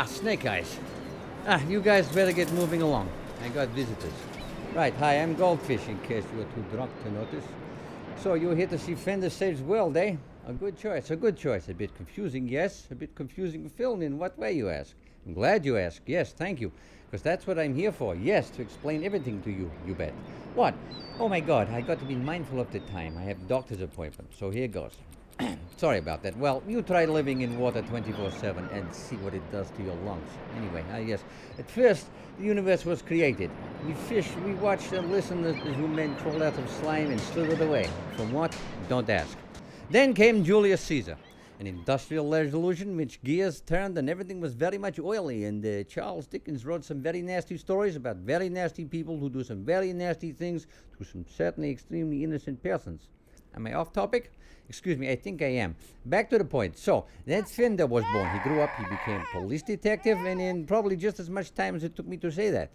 Snake eyes. You guys better get moving along. I got visitors. Right, hi, I'm Goldfish, in case you were too drunk to notice. So you're here to see Fender Saves World, eh? A good choice, a good choice. A bit confusing, yes. A bit confusing film. In what way, you ask? I'm glad you asked. Yes, thank you. Because that's what I'm here for. Yes, to explain everything to you, you bet. What? Oh my God, I got to be mindful of the time. I have doctor's appointment, so here goes. Sorry about that. Well, you try living in water 24/7 and see what it does to your lungs. Anyway, yes. At first, the universe was created. We fished, we watched and listened as men crawled out of slime and slithered away. From what? Don't ask. Then came Julius Caesar, an industrial revolution in which gears turned and everything was very much oily, and Charles Dickens wrote some very nasty stories about very nasty people who do some very nasty things to some certainly extremely innocent persons. Am I off topic? Excuse me, I think I am. Back to the point. So, then Fender was born. He grew up, he became police detective, and in probably just as much time as it took me to say that.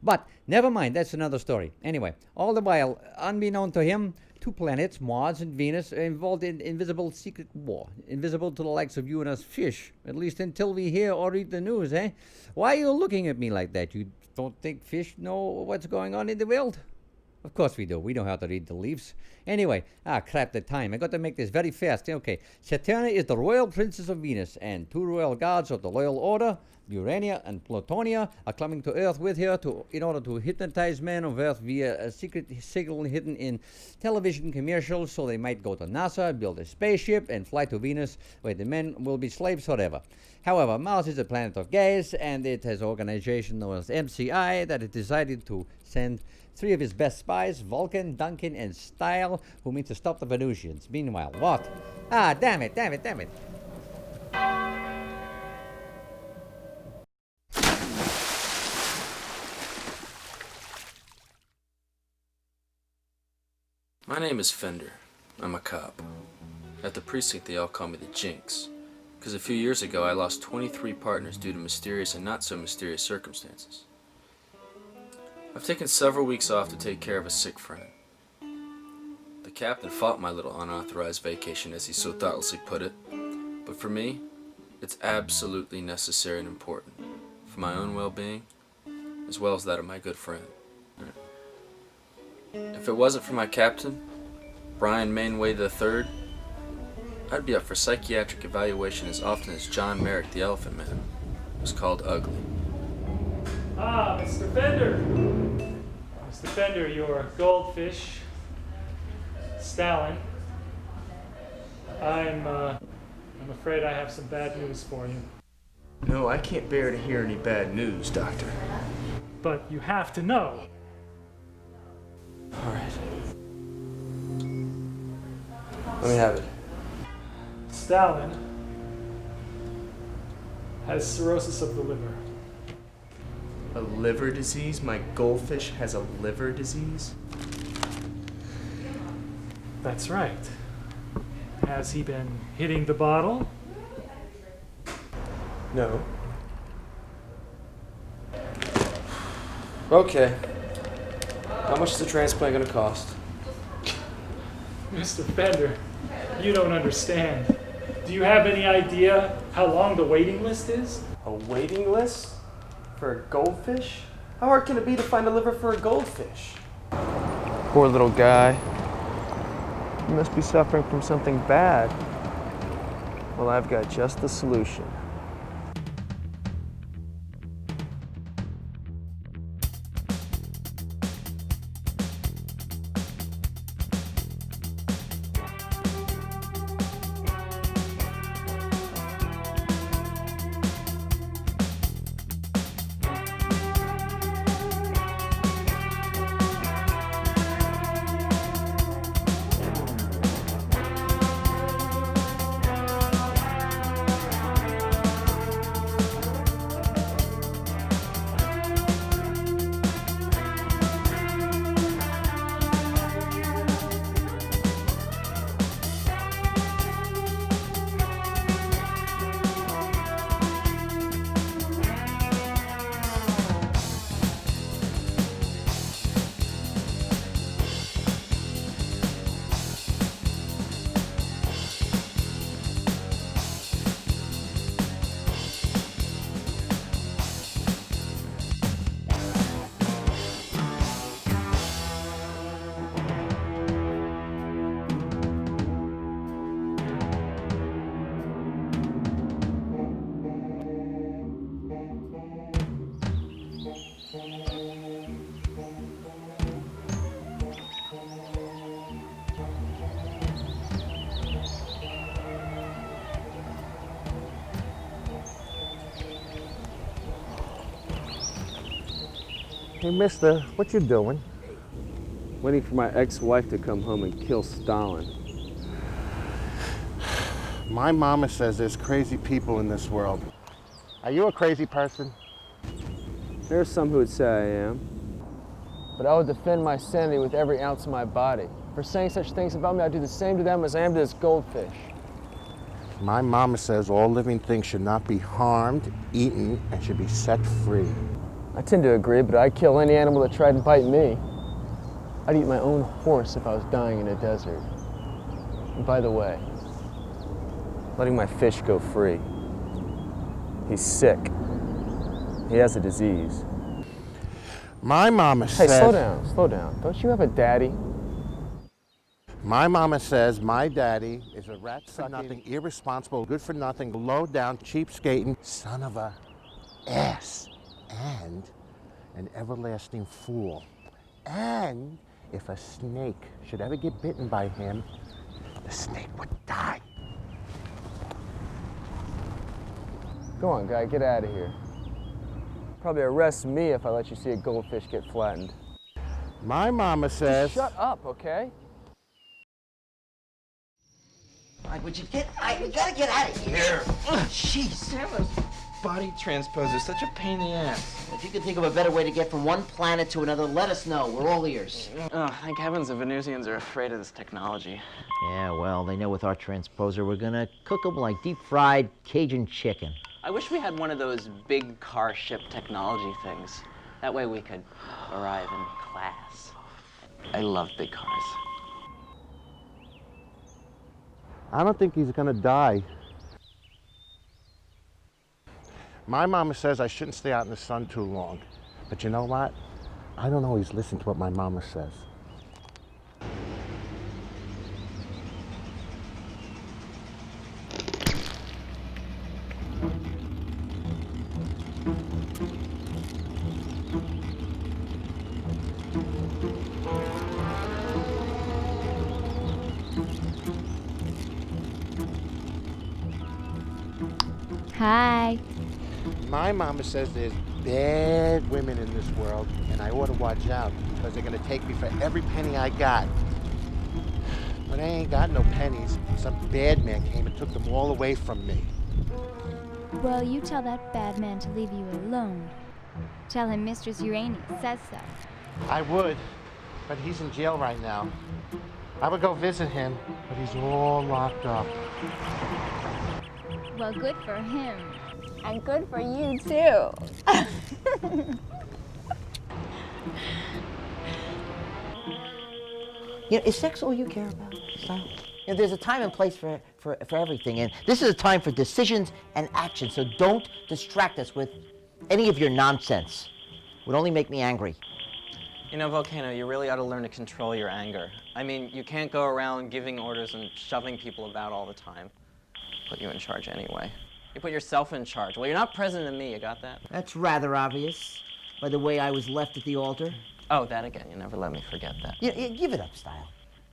But, never mind, that's another story. Anyway, all the while, unbeknown to him, two planets, Mars and Venus, are involved in invisible secret war. Invisible to the likes of you and us fish. At least until we hear or read the news, eh? Why are you looking at me like that? You don't think fish know what's going on in the world? Of course we do. We know how to read the leaves. Anyway, crap the time. I got to make this very fast. Okay, Saturna is the royal princess of Venus, and two royal guards of the Loyal Order, Urania and Plutonia, are coming to Earth with her in order to hypnotize men of Earth via a secret signal hidden in television commercials, so they might go to NASA, build a spaceship, and fly to Venus, where the men will be slaves forever. However, Mars is a planet of gas, and it has an organization known as MCI that has decided to send three of his best spies, Vulcan, Duncan, and Style, who mean to stop the Venusians. Meanwhile, what? Damn it. My name is Fender. I'm a cop. At the precinct, they all call me the Jinx, because a few years ago I lost 23 partners due to mysterious and not so mysterious circumstances. I've taken several weeks off to take care of a sick friend. The captain fought my little unauthorized vacation, as he so thoughtlessly put it, but for me, it's absolutely necessary and important for my own well-being, as well as that of my good friend. If it wasn't for my captain, Brian Mainway III, I'd be up for psychiatric evaluation as often as John Merrick, the Elephant Man, was called ugly. Mr. Fender! Mr. Fender, your goldfish, Stalin. I'm afraid I have some bad news for you. No, I can't bear to hear any bad news, Doctor. But you have to know. All right. Let me have it. Stalin has cirrhosis of the liver. A liver disease? My goldfish has a liver disease? That's right. Has he been hitting the bottle? No. Okay. How much is the transplant going to cost? Mr. Fender, you don't understand. Do you have any idea how long the waiting list is? A waiting list? For a goldfish? How hard can it be to find a liver for a goldfish? Poor little guy. He must be suffering from something bad. Well, I've got just the solution. Hey, mister, what you doing? Waiting for my ex-wife to come home and kill Stalin. My mama says there's crazy people in this world. Are you a crazy person? There's some who would say I am. But I would defend my sanity with every ounce of my body. For saying such things about me, I'd do the same to them as I am to this goldfish. My mama says all living things should not be harmed, eaten, and should be set free. I tend to agree, but I'd kill any animal that tried to bite me. I'd eat my own horse if I was dying in a desert. And by the way, letting my fish go free. He's sick. He has a disease. My mama says... Hey, slow down. Don't you have a daddy? My mama says my daddy is a rat-sucking, irresponsible, good-for-nothing, low-down, cheap-skating son of a ass and an everlasting fool. And if a snake should ever get bitten by him, the snake would die. Go on, guy, get out of here. Probably arrest me if I let you see a goldfish get flattened. My mama says... Shut up, okay? All right, would you get... we gotta get out of here. Jeez. Body transpose is such a pain in the ass. If you can think of a better way to get from one planet to another, let us know. We're all ears. Oh, thank heavens the Venusians are afraid of this technology. Yeah, well, they know with our transposer, we're gonna cook them like deep-fried Cajun chicken. I wish we had one of those big car ship technology things. That way we could arrive in class. I love big cars. I don't think he's gonna die. My mama says I shouldn't stay out in the sun too long. But you know what? I don't always listen to what my mama says. Hi. My mama says there's bad women in this world, and I ought to watch out because they're gonna take me for every penny I got. But I ain't got no pennies. Some bad man came and took them all away from me. Well, you tell that bad man to leave you alone. Tell him Mistress Urania says so. I would, but he's in jail right now. I would go visit him, but he's all locked up. Well, good for him. And good for you, too. You know, is sex all you care about, Sal? You know, there's a time and place for everything, and this is a time for decisions and action, so don't distract us with any of your nonsense. It would only make me angry. You know, Volcano, you really ought to learn to control your anger. I mean, you can't go around giving orders and shoving people about all the time. Put you in charge anyway. You put yourself in charge. Well, you're not president of me, you got that? That's rather obvious, by the way I was left at the altar. Oh, that again, you never let me forget that. You give it up, Style.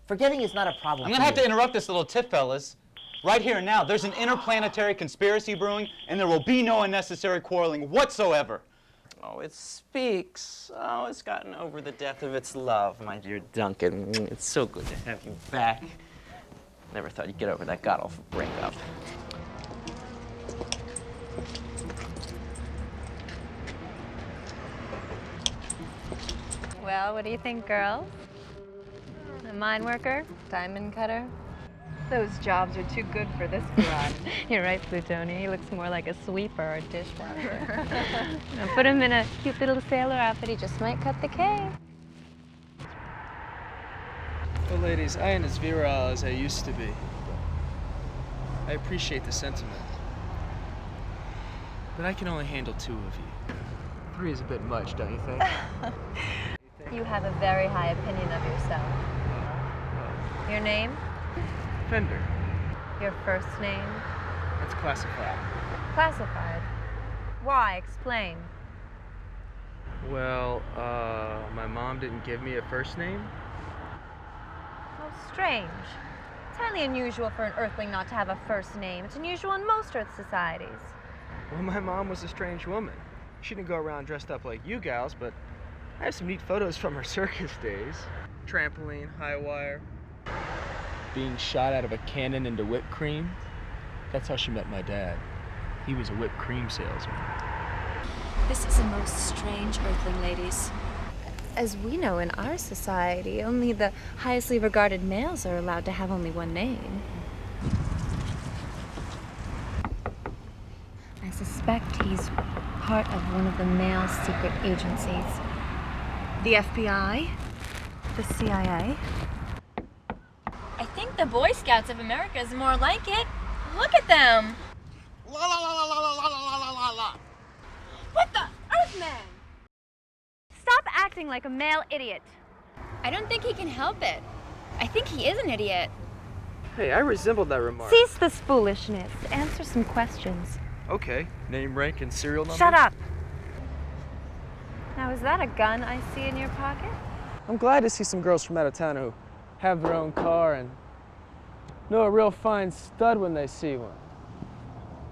Forgetting is not a problem. I'm gonna have to interrupt this little tiff, fellas. Right here and now, there's an interplanetary conspiracy brewing, and there will be no unnecessary quarreling whatsoever. Oh, it speaks. Oh, it's gotten over the death of its love, my dear Duncan. It's so good to have you back. Never thought you'd get over that god-awful breakup. Well, what do you think, girls? A mine worker? Diamond cutter? Those jobs are too good for this garage. You're right, Plutonia. He looks more like a sweeper or dishwasher. Now, put him in a cute little sailor outfit. He just might cut the cake. Well, ladies, I ain't as virile as I used to be. I appreciate the sentiment. But I can only handle 2 of you. 3 is a bit much, don't you think? You have a very high opinion of yourself. Your name? Fender. Your first name? That's classified. Classified. Why? Explain. Well, my mom didn't give me a first name. How strange. It's highly unusual for an Earthling not to have a first name. It's unusual in most Earth societies. Well, my mom was a strange woman. She didn't go around dressed up like you gals, but I have some neat photos from her circus days. Trampoline, high wire. Being shot out of a cannon into whipped cream. That's how she met my dad. He was a whipped cream salesman. This is a most strange earthling, ladies. As we know in our society, only the highly regarded males are allowed to have only one name. I suspect he's part of one of the male secret agencies. The FBI? The CIA? I think the Boy Scouts of America is more like it. Look at them! La la la la la la la la la la. What the Earthman? Stop acting like a male idiot. I don't think he can help it. I think he is an idiot. Hey, I resembled that remark. Cease this foolishness. Answer some questions. Okay. Name, rank, and serial number? Shut up! Now, is that a gun I see in your pocket? I'm glad to see some girls from out of town who have their own car and know a real fine stud when they see one.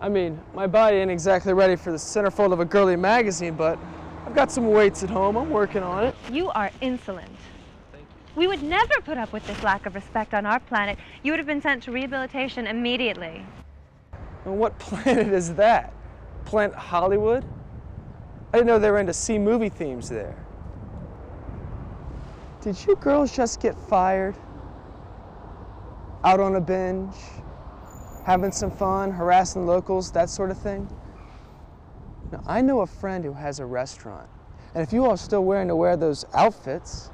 I mean, my body ain't exactly ready for the centerfold of a girly magazine, but I've got some weights at home. I'm working on it. You are insolent. Thank you. We would never put up with this lack of respect on our planet. You would have been sent to rehabilitation immediately. And what planet is that? Planet Hollywood? I didn't know they were into C-movie themes there. Did you girls just get fired? Out on a binge? Having some fun, harassing locals, that sort of thing? Now, I know a friend who has a restaurant, and if you all are still willing to wear those outfits,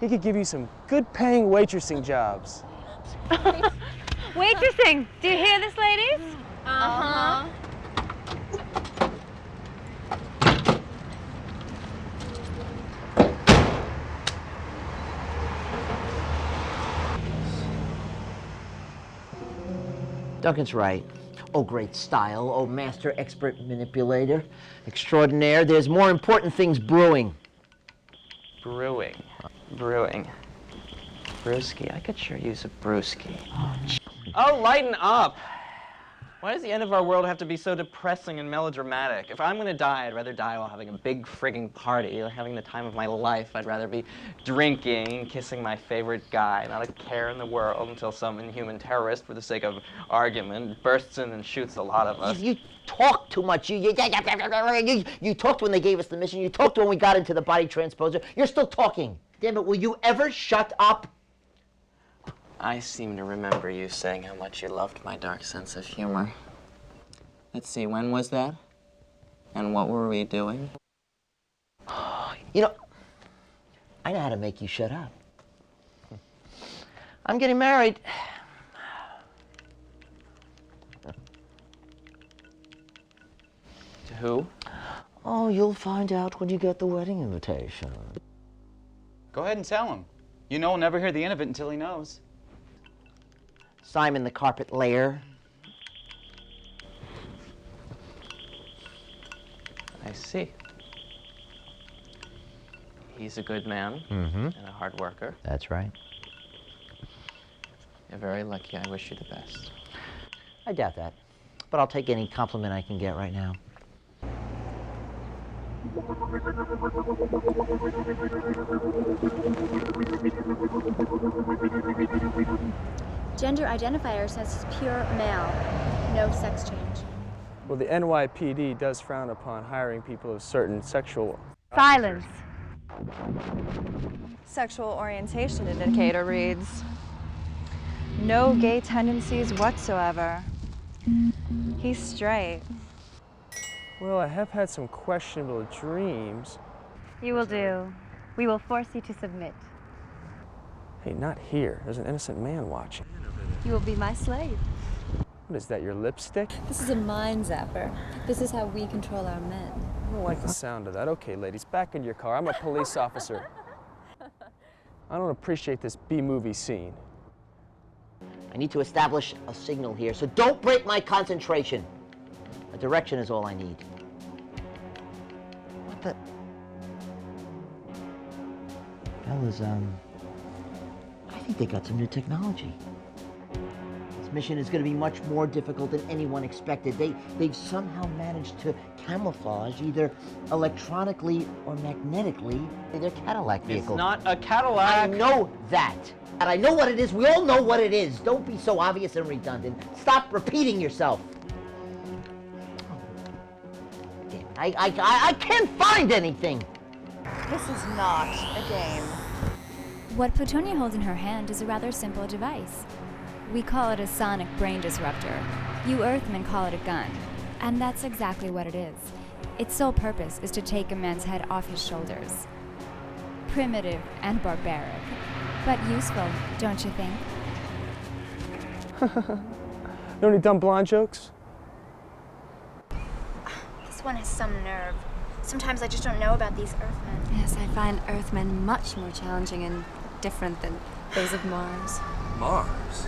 he could give you some good-paying waitressing jobs. Waitressing! Do you hear this, ladies? Uh-huh. Duncan's right. Oh, great style. Oh, master expert manipulator. Extraordinaire. There's more important things brewing. Brewing. Brewski. I could sure use a brewski. Oh, lighten up! Why does the end of our world have to be so depressing and melodramatic? If I'm gonna die, I'd rather die while having a big frigging party or having the time of my life. I'd rather be drinking, kissing my favorite guy, not a care in the world until some inhuman terrorist, for the sake of argument, bursts in and shoots a lot of us. You talk too much. You talked when they gave us the mission. You talked when we got into the body transposer. You're still talking. Damn it, will you ever shut up? I seem to remember you saying how much you loved my dark sense of humor. Let's see, when was that? And what were we doing? You know, I know how to make you shut up. I'm getting married. To who? Oh, you'll find out when you get the wedding invitation. Go ahead and tell him. You know he'll never hear the end of it until he knows. Simon the carpet layer. I see. He's a good man Mm-hmm. and a hard worker. That's right. You're very lucky. I wish you the best. I doubt that, but I'll take any compliment I can get right now. Gender identifier says he's pure male. No sex change. Well, the NYPD does frown upon hiring people of certain sexual... Silence. Sexual orientation indicator reads, no gay tendencies whatsoever. He's straight. Well, I have had some questionable dreams. You will do. We will force you to submit. Hey, not here. There's an innocent man watching. You will be my slave. What is that, your lipstick? This is a mind zapper. This is how we control our men. I don't like the sound of that. Okay, ladies, back into your car. I'm a police officer. I don't appreciate this B-movie scene. I need to establish a signal here, so don't break my concentration. A direction is all I need. What the? Fellas, I think they got some new technology. It's This mission is going to be much more difficult than anyone expected. They've somehow managed to camouflage, either electronically or magnetically, their Cadillac vehicle. It's not a Cadillac. I know that. And I know what it is. We all know what it is. Don't be so obvious and redundant. Stop repeating yourself. Damn, I can't find anything. This is not a game. What Plutonia holds in her hand is a rather simple device. We call it a sonic brain disruptor. You Earthmen call it a gun. And that's exactly what it is. Its sole purpose is to take a man's head off his shoulders. Primitive and barbaric, but useful, don't you think? Know any dumb blonde jokes? This one has some nerve. Sometimes I just don't know about these Earthmen. Yes, I find Earthmen much more challenging and different than those of Mars. Mars?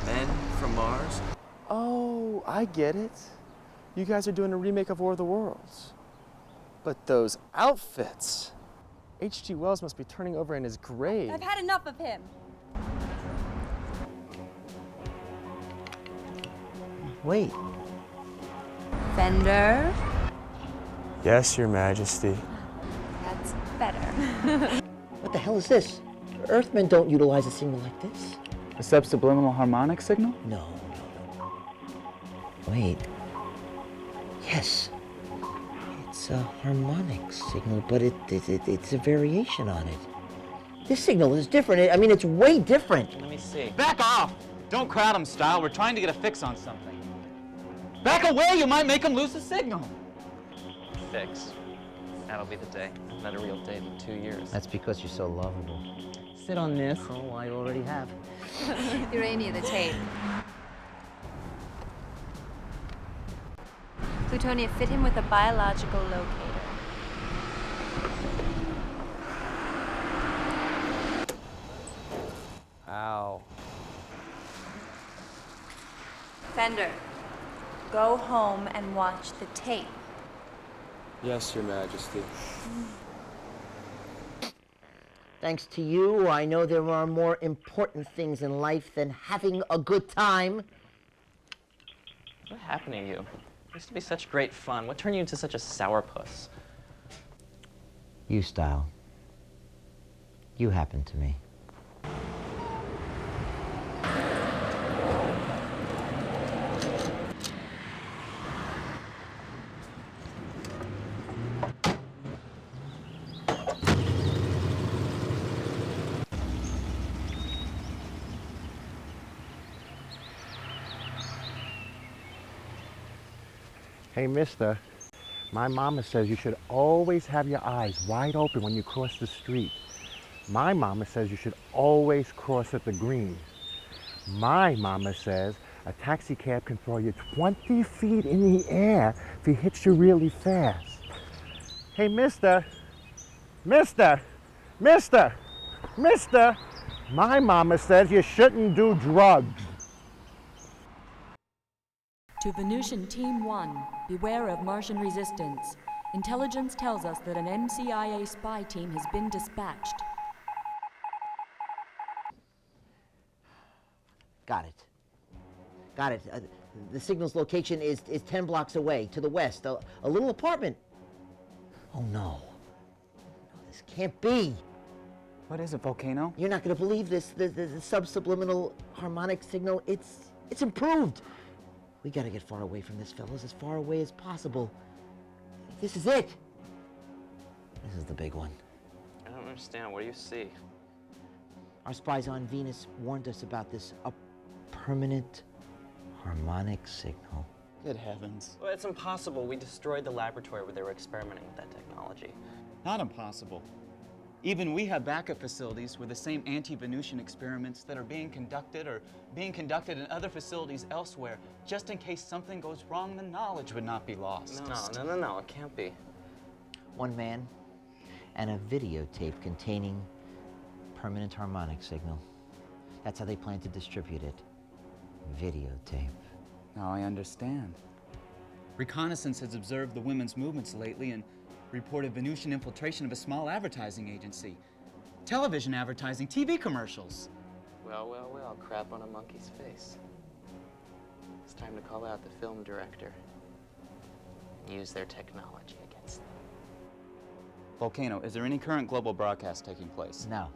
Men from Mars? Oh, I get it. You guys are doing a remake of War of the Worlds. But those outfits. H.G. Wells must be turning over in his grave. I've had enough of him. Wait. Fender? Yes, Your Majesty. That's better. What the hell is this? Earthmen don't utilize a signal like this. A subliminal harmonic signal? No. Wait. Yes. It's a harmonic signal, but it's a variation on it. This signal is different. I mean, it's way different. Let me see. Back off! Don't crowd him, Style. We're trying to get a fix on something. Back away! You might make him lose the signal. Fix. That'll be the day. Not a real date in 2 years. That's because you're so lovable. Sit on this. Oh, I already have. Urania, the tape. Plutonia, fit him with a biological locator. Ow. Fender, go home and watch the tape. Yes, Your Majesty. Thanks to you, I know there are more important things in life than having a good time. What happened to you? It used to be such great fun. What turned you into such a sourpuss? You, Style. You happened to me. Hey, mister, my mama says you should always have your eyes wide open when you cross the street. My mama says you should always cross at the green. My mama says a taxi cab can throw you 20 feet in the air if he hits you really fast. Hey, mister, my mama says you shouldn't do drugs. To Venusian Team 1, beware of Martian resistance. Intelligence tells us that an NCIA spy team has been dispatched. Got it. The signal's location is 10 blocks away, to the west. A little apartment. Oh, no. No, this can't be. What is it, volcano? You're not going to believe this. The sub-subliminal harmonic signal, it's improved. We got to get far away from this, fellas, as far away as possible. This is it. This is the big one. I don't understand. What do you see? Our spies on Venus warned us about this, a permanent harmonic signal. Good heavens. Well, it's impossible. We destroyed the laboratory where they were experimenting with that technology. Not impossible. Even we have backup facilities with the same anti-Venusian experiments that are being conducted in other facilities elsewhere. Just in case something goes wrong, the knowledge would not be lost. No, it can't be. One man and a videotape containing permanent harmonic signal. That's how they plan to distribute it. Videotape. Now I understand. Reconnaissance has observed the women's movements lately and reported Venusian infiltration of a small advertising agency. Television advertising, TV commercials. Well, crap on a monkey's face. It's time to call out the film director. Use their technology against them. Volcano, is there any current global broadcast taking place? No.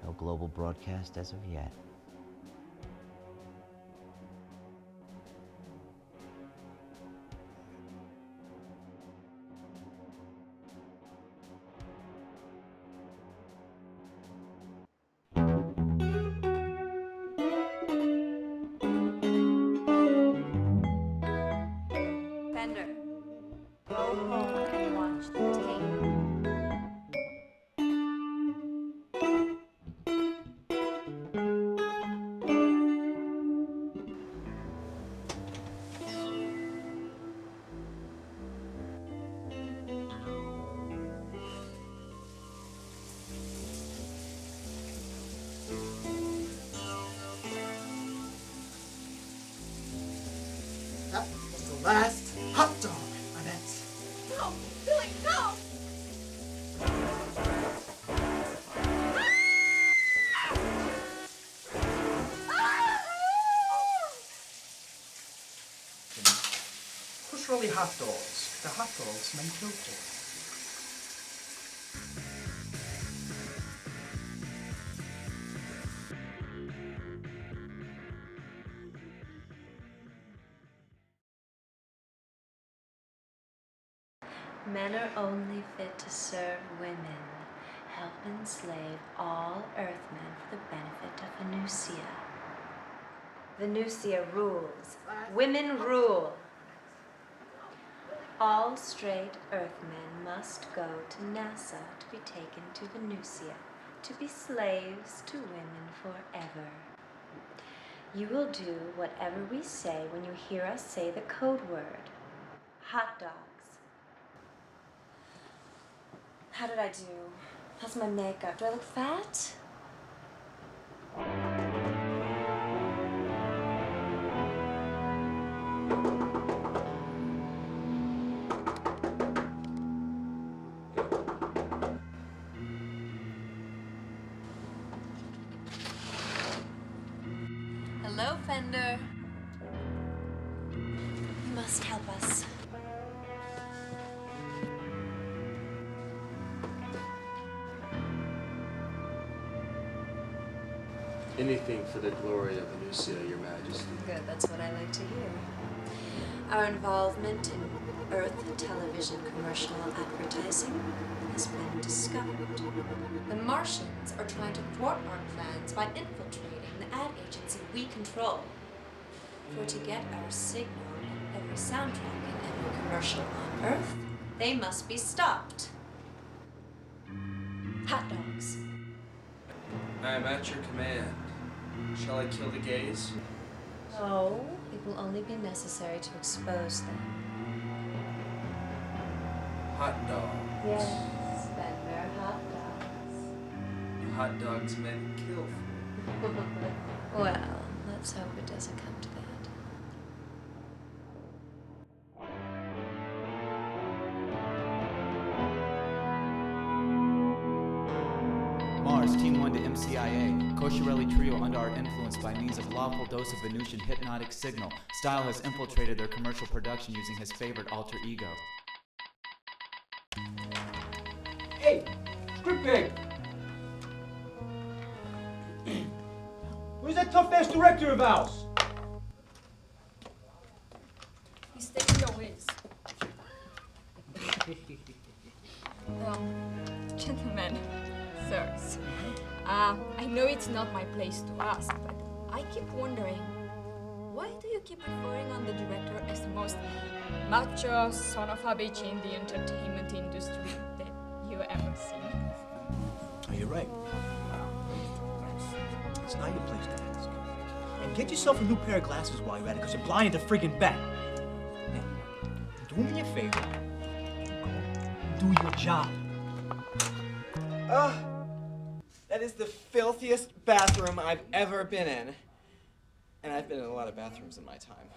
No global broadcast as of yet. Fender, go home and watch the tape. That was the last hot dog I meant. No, Billy, no! Push really hot dogs. The hot dogs may kill for it. Men are only fit to serve women. Help enslave all Earthmen for the benefit of Venusia. Venusia rules. Women rule. All straight Earthmen must go to NASA to be taken to Venusia, to be slaves to women forever. You will do whatever we say when you hear us say the code word. Hot dogs. How did I do? How's my makeup? Do I look fat? Hello, Fender. You must help us. Anything for the glory of Venusia, Your Majesty. Good, that's what I like to hear. Our involvement in Earth television commercial advertising has been discovered. The Martians are trying to thwart our plans by infiltrating the ad agency we control. For to get our signal in every soundtrack and every commercial on Earth, they must be stopped. Hot dogs. I am at your command. Shall I kill the gays? No, it will only be necessary to expose them. Hot dogs. Yes, Fender, hot dogs. Hot dogs men kill for. Well, let's hope it doesn't come to that. Mars, Team 1 to MCIA. Kosherelli trio under our influence by means of lawful dose of Venusian hypnotic signal. Style has infiltrated their commercial production using his favorite alter ego. Hey, script pig! Where's that tough-ass director of ours? He's taking your ways. Gentlemen, sirs, I know it's not my place to ask, but I keep wondering, why do you keep referring on the director as the most macho son of a bitch in the entertainment industry that you ever seen? Oh, you're right. It's not your place to ask. And get yourself a new pair of glasses while you're at it, because you're blind as a friggin' bat. Now, do me a favor. Go do your job. That is the filthiest bathroom I've ever been in. And I've been in a lot of bathrooms in my time.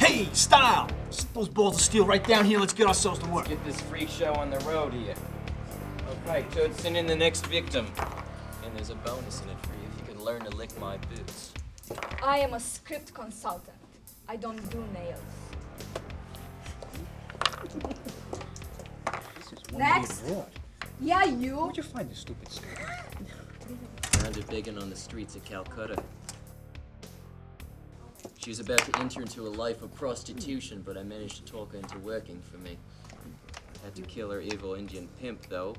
Hey, style! Sit those balls of steel right down here. Let's get ourselves to work. Get this freak show on the road here. Okay, Toad, send in the next victim. And there's a bonus in it for you if you can learn to lick my boots. I am a script consultant. I don't do nails. Next. Yeah, you. Where'd you find this stupid script? Found it begging on the streets of Calcutta. She was about to enter into a life of prostitution, but I managed to talk her into working for me. Had to kill her evil Indian pimp, though,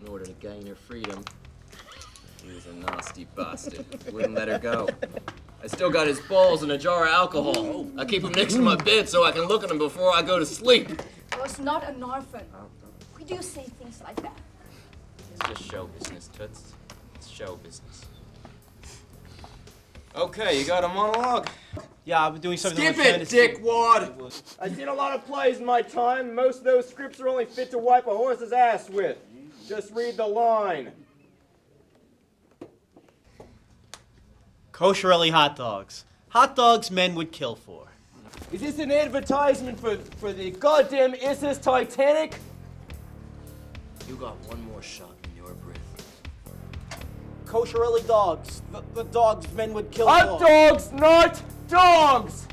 in order to gain her freedom. He was a nasty bastard. Wouldn't let her go. I still got his balls and a jar of alcohol. I keep them next to my bed so I can look at them before I go to sleep. I was not an orphan. Why do you say things like that? It's just show business, Toots. It's show business. Okay, you got a monologue? Yeah, I've been doing something. Skip it, dickwad! I've seen a lot of plays in my time. Most of those scripts are only fit to wipe a horse's ass with. Just read the line. Kosher-elly hot dogs. Hot dogs men would kill for. Is this an advertisement for the goddamn SS Titanic? You got one more shot in your breath. Kosher-elly dogs. The dogs men would kill Hot for. dogs, not dogs!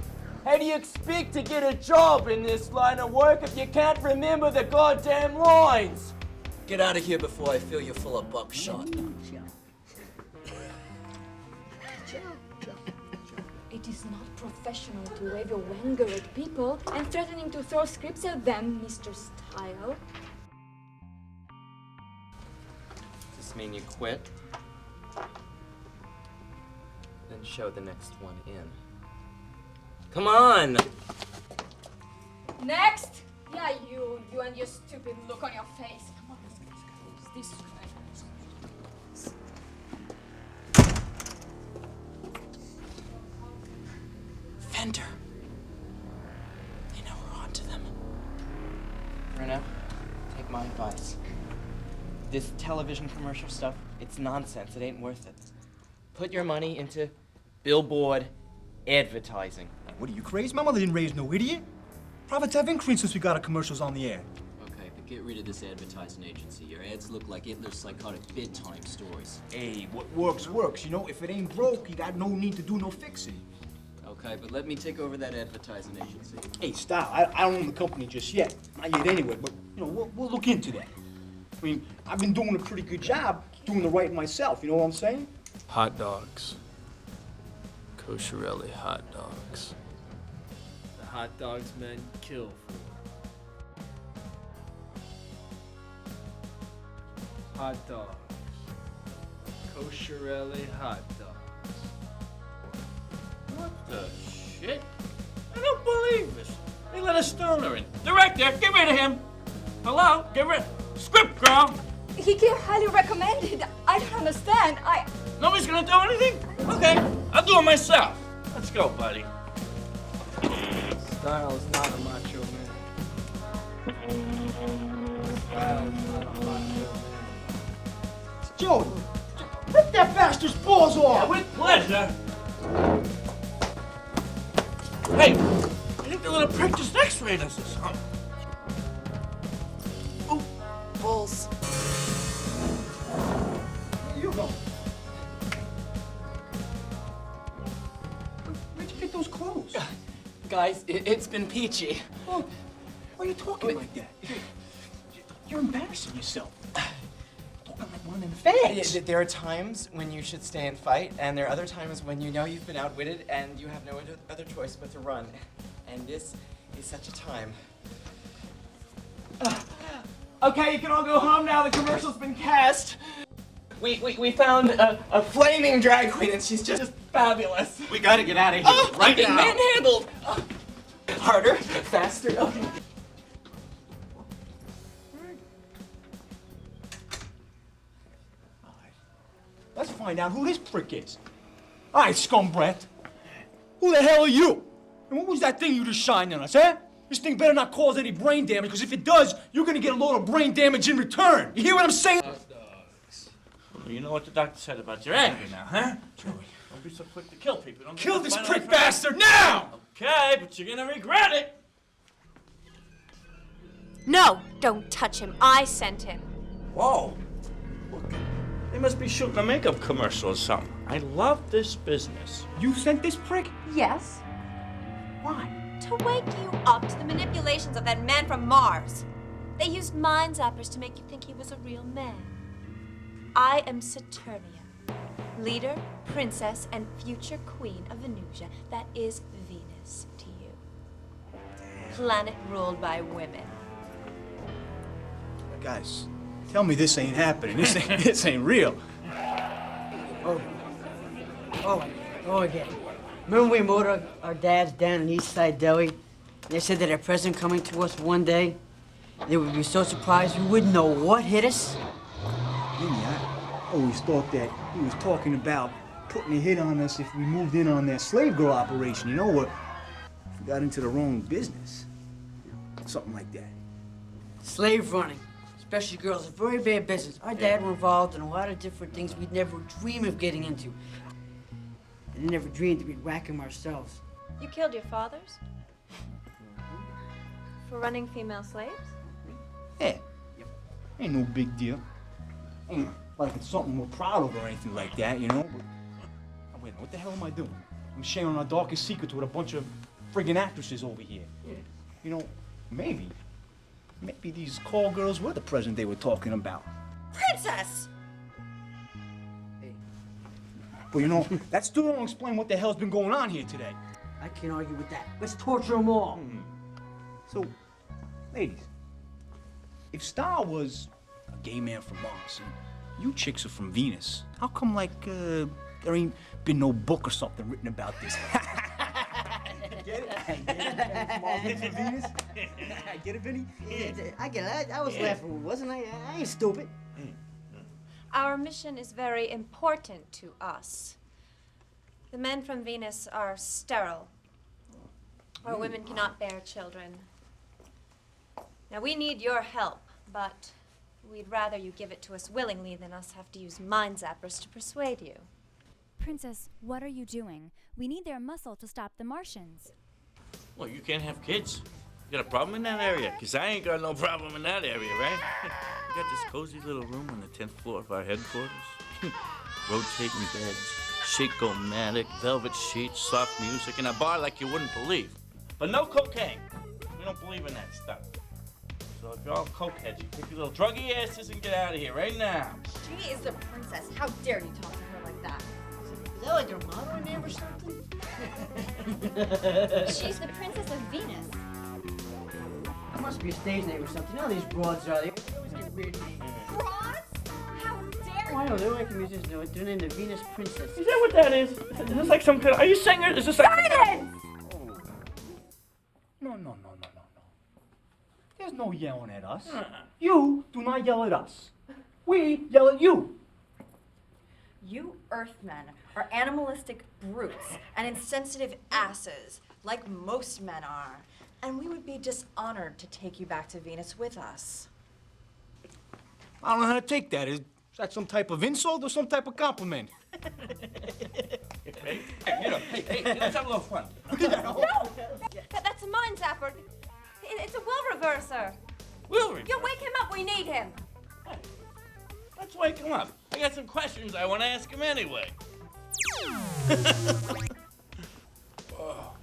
How do you expect to get a job in this line of work if you can't remember the goddamn lines? Get out of here before I fill you full of buckshot. It is not professional to wave your anger at people and threatening to throw scripts at them, Mr. Style. Does this mean you quit? Then show the next one in. Come on! Next! Yeah, you and your stupid look on your face. Come on, let's this way. Fender! They know we're on to them. Bruno, take my advice. This television commercial stuff, it's nonsense. It ain't worth it. Put your money into billboard advertising. What are you, crazy? My mother didn't raise no idiot. Profits have increased since we got our commercials on the air. Okay, but get rid of this advertising agency. Your ads look like Hitler's psychotic bedtime stories. Hey, what works, works. You know, if it ain't broke, you got no need to do no fixing. Okay, but let me take over that advertising agency. Hey, stop. I don't own the company just yet. Not yet anyway, but, you know, we'll look into that. I mean, I've been doing a pretty good job doing the right myself, you know what I'm saying? Hot dogs. Kosher-elly hot dogs. The hot dogs men kill for. Hot dogs. Kosher-elly hot dogs. What the shit? I don't believe this. They let a stoner in. Director, get rid of him. Hello? Get rid. Script girl. He came highly recommended. I don't understand. Nobody's gonna do anything? Okay, I'll do it myself. Let's go, buddy. Style is not a macho man. Style is not a macho man. Joey, rip that bastard's balls off! Yeah, with pleasure. Hey, I think the little prick just x-rayed us or something. Oh, balls. Where you go? Where'd you get those clothes? Guys, it's been peachy. Oh, why are you talking like that? You're embarrassing yourself. Talking like one of them fags. There are times when you should stay and fight, and there are other times when you know you've been outwitted and you have no other choice but to run. And this is such a time. Okay, you can all go home now. The commercial's been cast. We found a flaming drag queen, and she's just fabulous. We gotta get out of here right now. Manhandled. Harder, faster. Okay. Let's find out who this prick is. All right, scumbrat. Who the hell are you? And what was that thing you just shined on us, huh? This thing better not cause any brain damage, because if it does, you're gonna get a load of brain damage in return. You hear what I'm saying? You know what the doctor said about your anger now, huh? Joey, don't be so quick to kill people. Don't Kill this prick bastard now! Okay, but you're gonna regret it. No, don't touch him. I sent him. Whoa. They must be shooting a makeup commercial or something. I love this business. You sent this prick? Yes. Why? To wake you up to the manipulations of that man from Mars. They used mind zappers to make you think he was a real man. I am Saturnia, leader, princess, and future queen of Venusia. That is Venus to you. Planet ruled by women. Guys, tell me this ain't happening. This ain't real. Again. Remember we mowed our dads down in East Side Deli? They said that a president coming to us one day, they would be so surprised we wouldn't know what hit us. I always thought that he was talking about putting a hit on us if we moved in on that slave girl operation, you know, or if we got into the wrong business. Something like that. Slave running, especially girls, is very bad business. Our dad were involved in a lot of different things we'd never dream of getting into. And never dreamed we'd rack them ourselves. You killed your fathers? For running female slaves? Yeah. Ain't no big deal. Ain't like it's something we're proud of or anything like that, you know? But, wait, what the hell am I doing? I'm sharing our darkest secrets with a bunch of friggin' actresses over here. You know, maybe these call girls were the president they were talking about. Princess! But you know, that still don't explain what the hell's been going on here today. I can't argue with that. Let's torture them all. So, ladies, if Star was a gay man from Mars and you chicks are from Venus, how come, like, there ain't been no book or something written about this? Get it? Small hit for Venus? Get it, Vinny? I get it. I was laughing, wasn't I? I ain't stupid. Our mission is very important to us. The men from Venus are sterile. Our women cannot bear children. Now, we need your help, but we'd rather you give it to us willingly than us have to use mind zappers to persuade you. Princess, what are you doing? We need their muscle to stop the Martians. Well, you can't have kids. You got a problem in that area? Because I ain't got no problem in that area, right? We got this cozy little room on the 10th floor of our headquarters. Rotating beds, Shake-O-Matic, velvet sheets, soft music, and a bar like you wouldn't believe. But no cocaine. We don't believe in that stuff. So if you're all cokeheads, you take your little druggy asses and get out of here right now. She is the princess. How dare you talk to her like that? Is that like her motto name or something? She's the princess of Venus. That must be a stage name or something. You know these broads are. They always get weird names. Broads? How dare Oh, I know. They're like the musicians do it. They're named the Venus Princess. Is that what that is? Is this like some kind of... Are you singing? Is this like... Silence! No. There's no yelling at us. You do not yell at us. We yell at you. You Earthmen are animalistic brutes and insensitive asses, like most men are. And we would be dishonored to take you back to Venus with us. I don't know how to take that. Is that some type of insult or some type of compliment? Hey, let's have a little fun. No! That's a mind zapper. It's a will reverser. Will reverser? You wake him up, we need him. Let's wake him up. I got some questions I want to ask him anyway. Oh,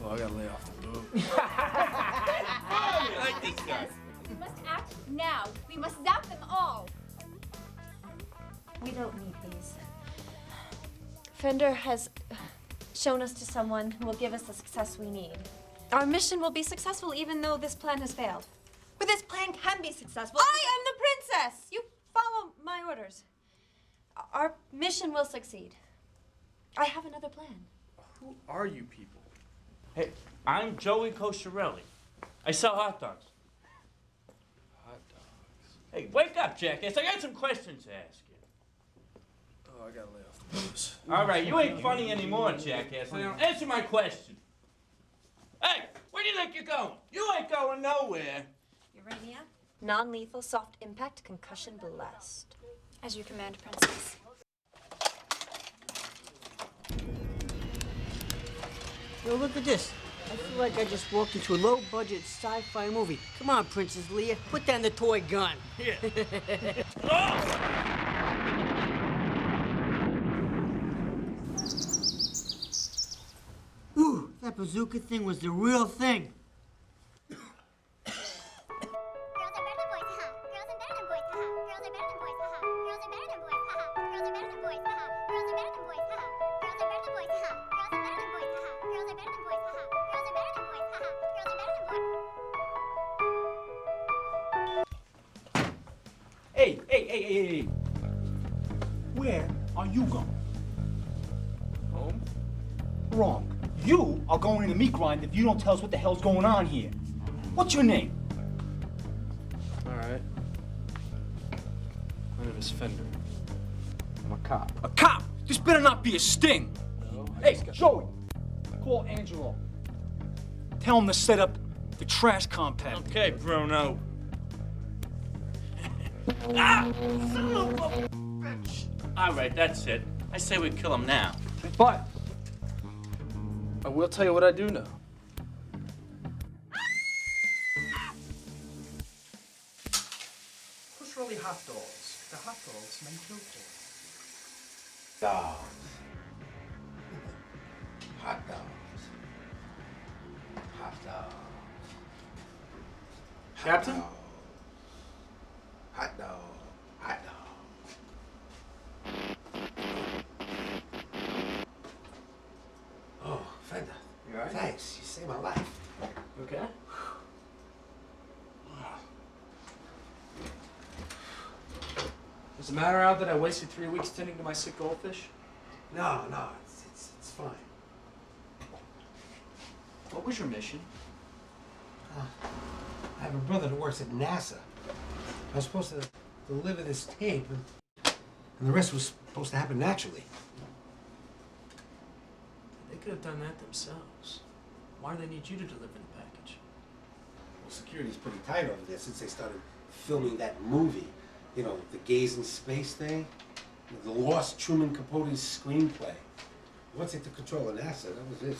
I gotta lay off the boob. I like this guy. We must act now. We must zap them all. We don't need these. Fender has shown us to someone who will give us the success we need. Our mission will be successful even though this plan has failed. But this plan can be successful. I am the princess! You follow my orders. Our mission will succeed. I have another plan. Who are you people? Hey, I'm Joey Cosciarelli. I sell hot dogs. Hot dogs. Hey, wake up, jackass. I got some questions to ask you. Oh, I gotta lay off the booze. All right, you ain't funny anymore, jackass. Now, answer my question. Hey, where do you think you're going? You ain't going nowhere. Urania? Non-lethal, soft impact, concussion blast. As you command, Princess. Yo, look at this. I feel like I just walked into a low-budget sci-fi movie. Come on, Princess Leia, put down the toy gun. Here. Ooh, that bazooka thing was the real thing. Hey. Where are you going? Home? Wrong. You are going in the meat grind if you don't tell us what the hell's going on here. What's your name? All right. My name is Fender. I'm a cop. A cop? This better not be a sting. No, Hey, Joey, call Angelo. Tell him to set up the trash compactor. Okay, Bruno. Son of a bitch! All right, that's it. I say we kill him now. But I will tell you what I do know. Who's really hot dogs? The hot dogs men kill for. Dogs. Hot dogs. Hot dogs. Captain? Hot dog. Hot dog. Oh, Fender. You all right? Thanks. You saved my life. You okay? Does it matter out that I wasted 3 weeks tending to my sick goldfish? No, it's fine. What was your mission? I have a brother that works at NASA. I was supposed to deliver this tape, and the rest was supposed to happen naturally. They could have done that themselves. Why do they need you to deliver the package? Well, security's pretty tight over there since they started filming that movie. You know, the Gaze in Space thing. The lost Truman Capote's screenplay. Once they took control of NASA, that was it.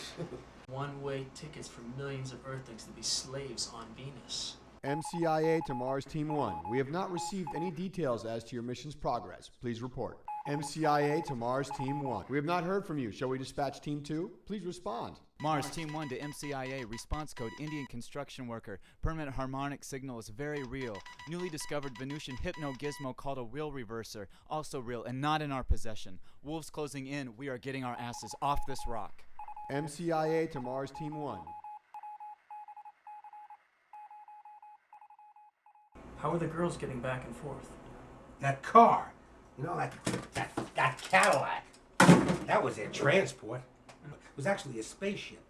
One-way tickets for millions of Earthlings to be slaves on Venus. MCIA to Mars Team 1. We have not received any details as to your mission's progress. Please report. MCIA to Mars Team 1. We have not heard from you. Shall we dispatch Team 2? Please respond. Mars Team 1 to MCIA, response code Indian construction worker. Permanent harmonic signal is very real. Newly discovered Venusian hypno gizmo called a wheel reverser. Also real and not in our possession. Wolves closing in. We are getting our asses off this rock. MCIA to Mars Team 1. How are the girls getting back and forth? That car, you know, that Cadillac, that was their transport. It was actually a spaceship.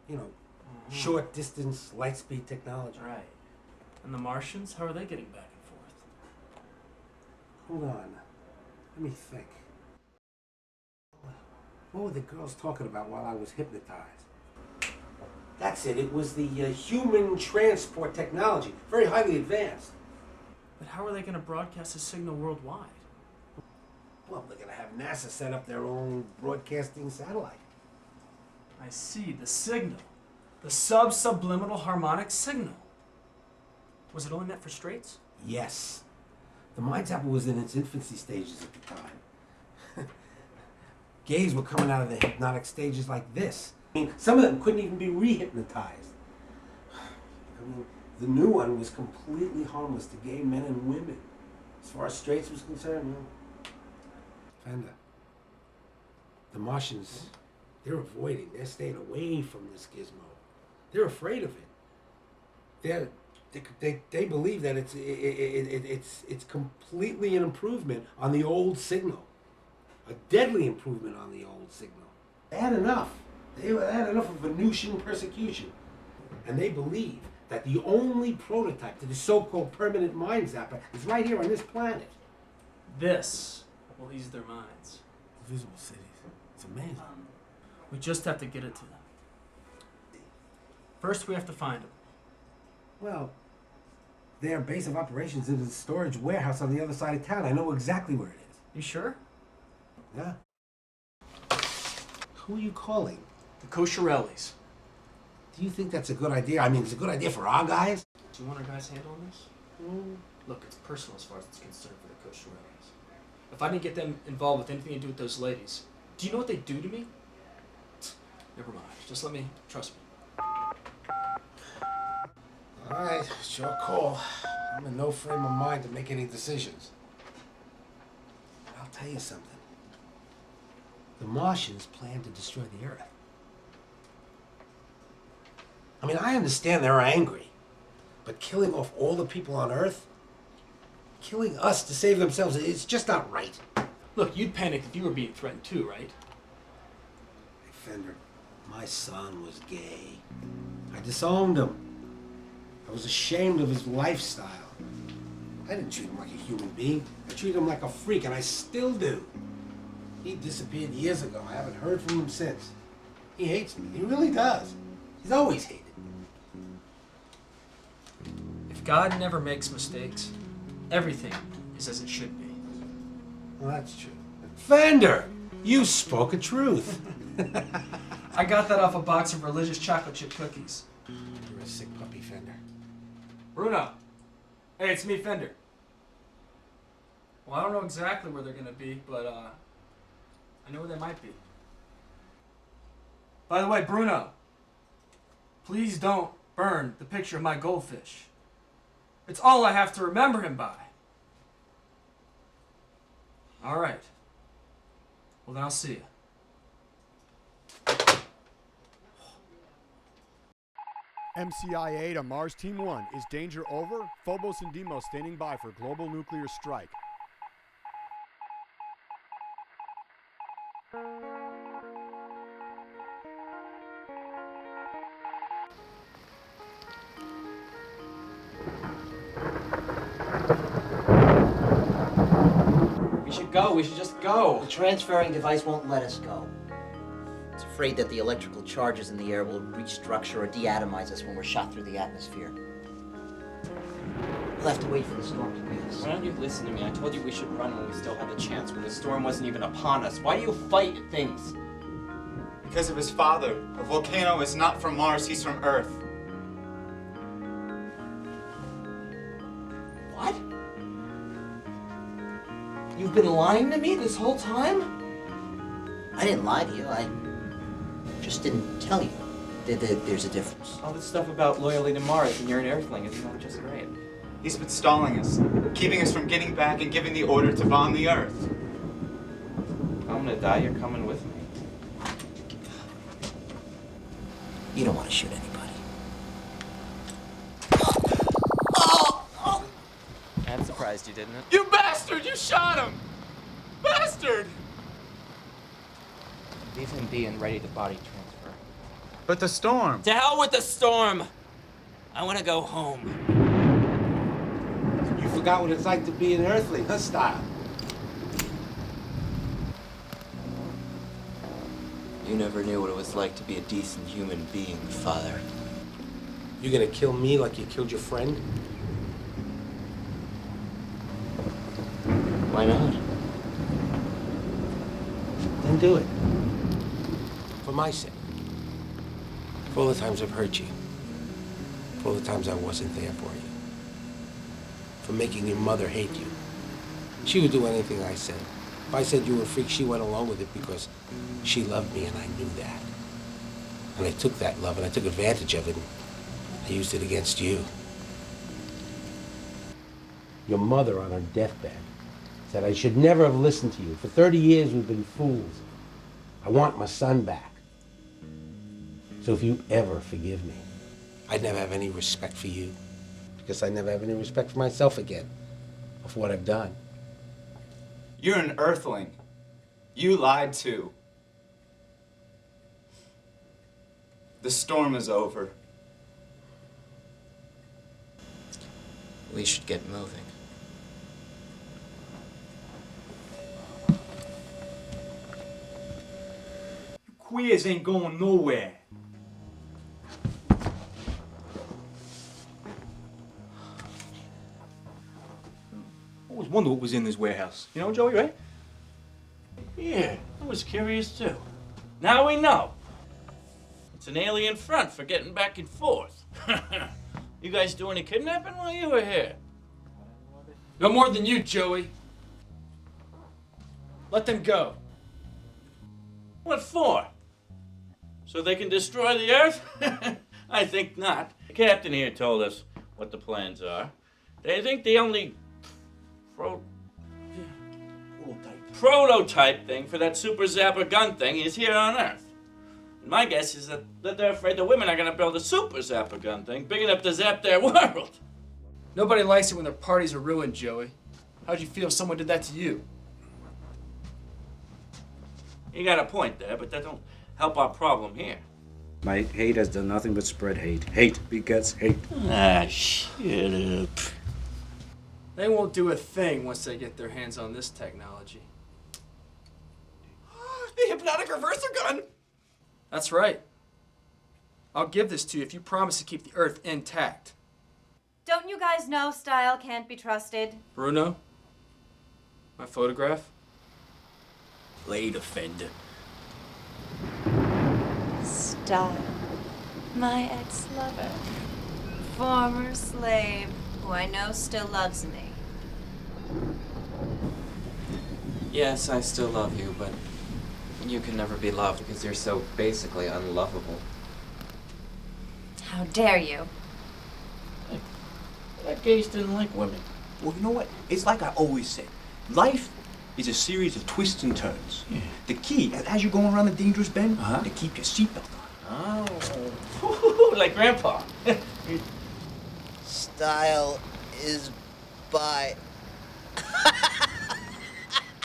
You know, short distance, light speed technology. Right. And the Martians, how are they getting back and forth? Hold on. Let me think. What were the girls talking about while I was hypnotized? That's it. It was the human transport technology. Very highly advanced. But how are they going to broadcast a signal worldwide? Well, they're going to have NASA set up their own broadcasting satellite. I see, the signal. The subliminal harmonic signal. Was it only meant for straights? Yes. The Mind Tapper was in its infancy stages at the time. Gays were coming out of the hypnotic stages like this. I mean, some of them couldn't even be re-hypnotized. I mean, the new one was completely harmless to gay men and women. As far as straights was concerned, Fender. The Martians, they're avoiding, they're staying away from this gizmo. They're afraid of it. They believe that it's completely an improvement on the old signal. A deadly improvement on the old signal. They had enough. They had enough of Venusian persecution. And they believe that the only prototype to the so-called permanent mind zapper is right here on this planet. This will ease their minds. Invisible cities. It's amazing. We just have to get it to them. First, we have to find them. Well, their base of operations is a storage warehouse on the other side of town. I know exactly where it is. You sure? Yeah. Who are you calling? The Kosherellis. Do you think that's a good idea? I mean, it's a good idea for our guys. Do you want our guys handling this? Look, it's personal as far as it's concerned for the Coast Railways. If I didn't get them involved with anything to do with those ladies, do you know what they'd do to me? Never mind. Just let me, trust me. All right, it's your call. I'm in no frame of mind to make any decisions. But I'll tell you something. The Martians plan to destroy the Earth. I mean, I understand they're angry, but killing off all the people on Earth, killing us to save themselves, it's just not right. Look, you'd panic if you were being threatened too, right? Hey, Fender, my son was gay. I disowned him. I was ashamed of his lifestyle. I didn't treat him like a human being. I treated him like a freak, and I still do. He disappeared years ago. I haven't heard from him since. He hates me. He really does. He's always hated. If God never makes mistakes, everything is as it should be. Well, that's true. Fender, you spoke a truth. I got that off a box of religious chocolate chip cookies. You're a sick puppy, Fender. Bruno. Hey, it's me, Fender. Well, I don't know exactly where they're gonna be, but I know where they might be. By the way, Bruno, please don't burn the picture of my goldfish. It's all I have to remember him by. All right. Well, then I'll see you. MCIA to Mars Team 1. Is danger over? Phobos and DEIMOS standing by for global nuclear strike. We should go. We should just go. The transferring device won't let us go. It's afraid that the electrical charges in the air will restructure or deatomize us when we're shot through the atmosphere. We'll have to wait for the storm to pass. Why don't you listen to me? I told you we should run when we still had the chance, when the storm wasn't even upon us. Why do you fight things? Because of his father. A volcano is not from Mars, he's from Earth. What? You've been lying to me this whole time? I didn't lie to you. I just didn't tell you that there's a difference. All this stuff about loyalty to Mars and you're an Earthling, isn't that just great? He's been stalling us, keeping us from getting back and giving the order to bomb the Earth. I'm gonna die, you're coming with me. You don't want to shoot anybody. That surprised you, didn't it? You bastard! You shot him! Bastard! Leave him be and ready to body transfer. But the storm! To hell with the storm! I want to go home. You forgot what it's like to be an Earthling, huh, Style? You never knew what it was like to be a decent human being, Father. You gonna kill me like you killed your friend? Why not? Then do it. For my sake. For all the times I've hurt you. For all the times I wasn't there for you. For making your mother hate you. She would do anything I said. If I said you were a freak, she went along with it because she loved me and I knew that. And I took that love and I took advantage of it and I used it against you. Your mother on her deathbed said I should never have listened to you. For 30 years we've been fools. I want my son back. So if you ever forgive me, I'd never have any respect for you. Because I never have any respect for myself again. Or for what I've done. You're an Earthling. You lied too. The storm is over. We should get moving. You queers ain't going nowhere. I always wondered what was in this warehouse. You know, Joey, right? Yeah, I was curious too. Now we know. It's an alien front for getting back and forth. You guys do any kidnapping while you were here? No more than you, Joey. Let them go. What for? So they can destroy the Earth? I think not. The captain here told us what the plans are. They think the only prototype thing for that super zapper gun thing is here on Earth. And my guess is that they're afraid the women are going to build a super zapper gun thing big enough to zap their world. Nobody likes it when their parties are ruined, Joey. How'd you feel if someone did that to you? You got a point there, but that don't help our problem here. My hate has done nothing but spread hate. Hate begets hate. Ah, shut up. They won't do a thing once they get their hands on this technology. The hypnotic reverser gun! That's right. I'll give this to you if you promise to keep the Earth intact. Don't you guys know style can't be trusted? Bruno? My photograph? Later, Fender. Style. My ex-lover. Former slave, who I know still loves me. Yes, I still love you, but you can never be loved because you're so basically unlovable. How dare you? That gays didn't like women. Well, you know what? It's like I always say. Life is a series of twists and turns. Yeah. The key, as you're going around the dangerous bend, to keep your seatbelt on. Oh, like Grandpa. Style is by.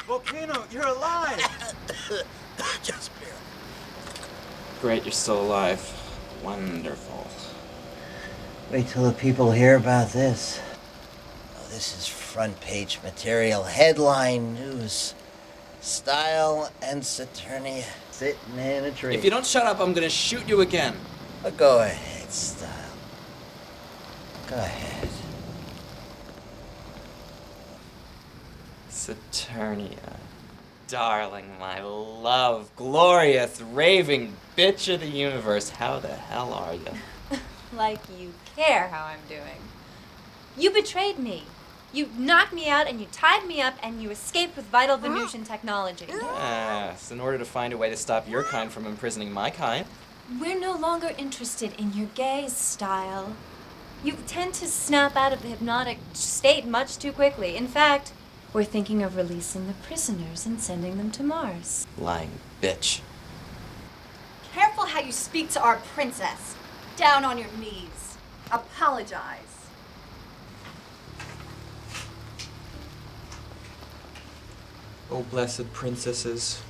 Volcano, you're alive! Just barely. Great, you're still alive. Wonderful. Wait till the people hear about this. Oh, this is front page material, headline news. Style and Saturnia sitting in a tree. If you don't shut up, I'm gonna shoot you again. Go ahead, Style. Go ahead. Saturnia. Darling, my love, glorious, raving bitch of the universe. How the hell are you? Like you care how I'm doing. You betrayed me. You knocked me out and you tied me up and you escaped with vital Venusian technology. Yes, in order to find a way to stop your kind from imprisoning my kind. We're no longer interested in your gaze, Style. You tend to snap out of the hypnotic state much too quickly. In fact, we're thinking of releasing the prisoners and sending them to Mars. Lying bitch. Careful how you speak to our princess. Down on your knees. Apologize. O blessed princesses,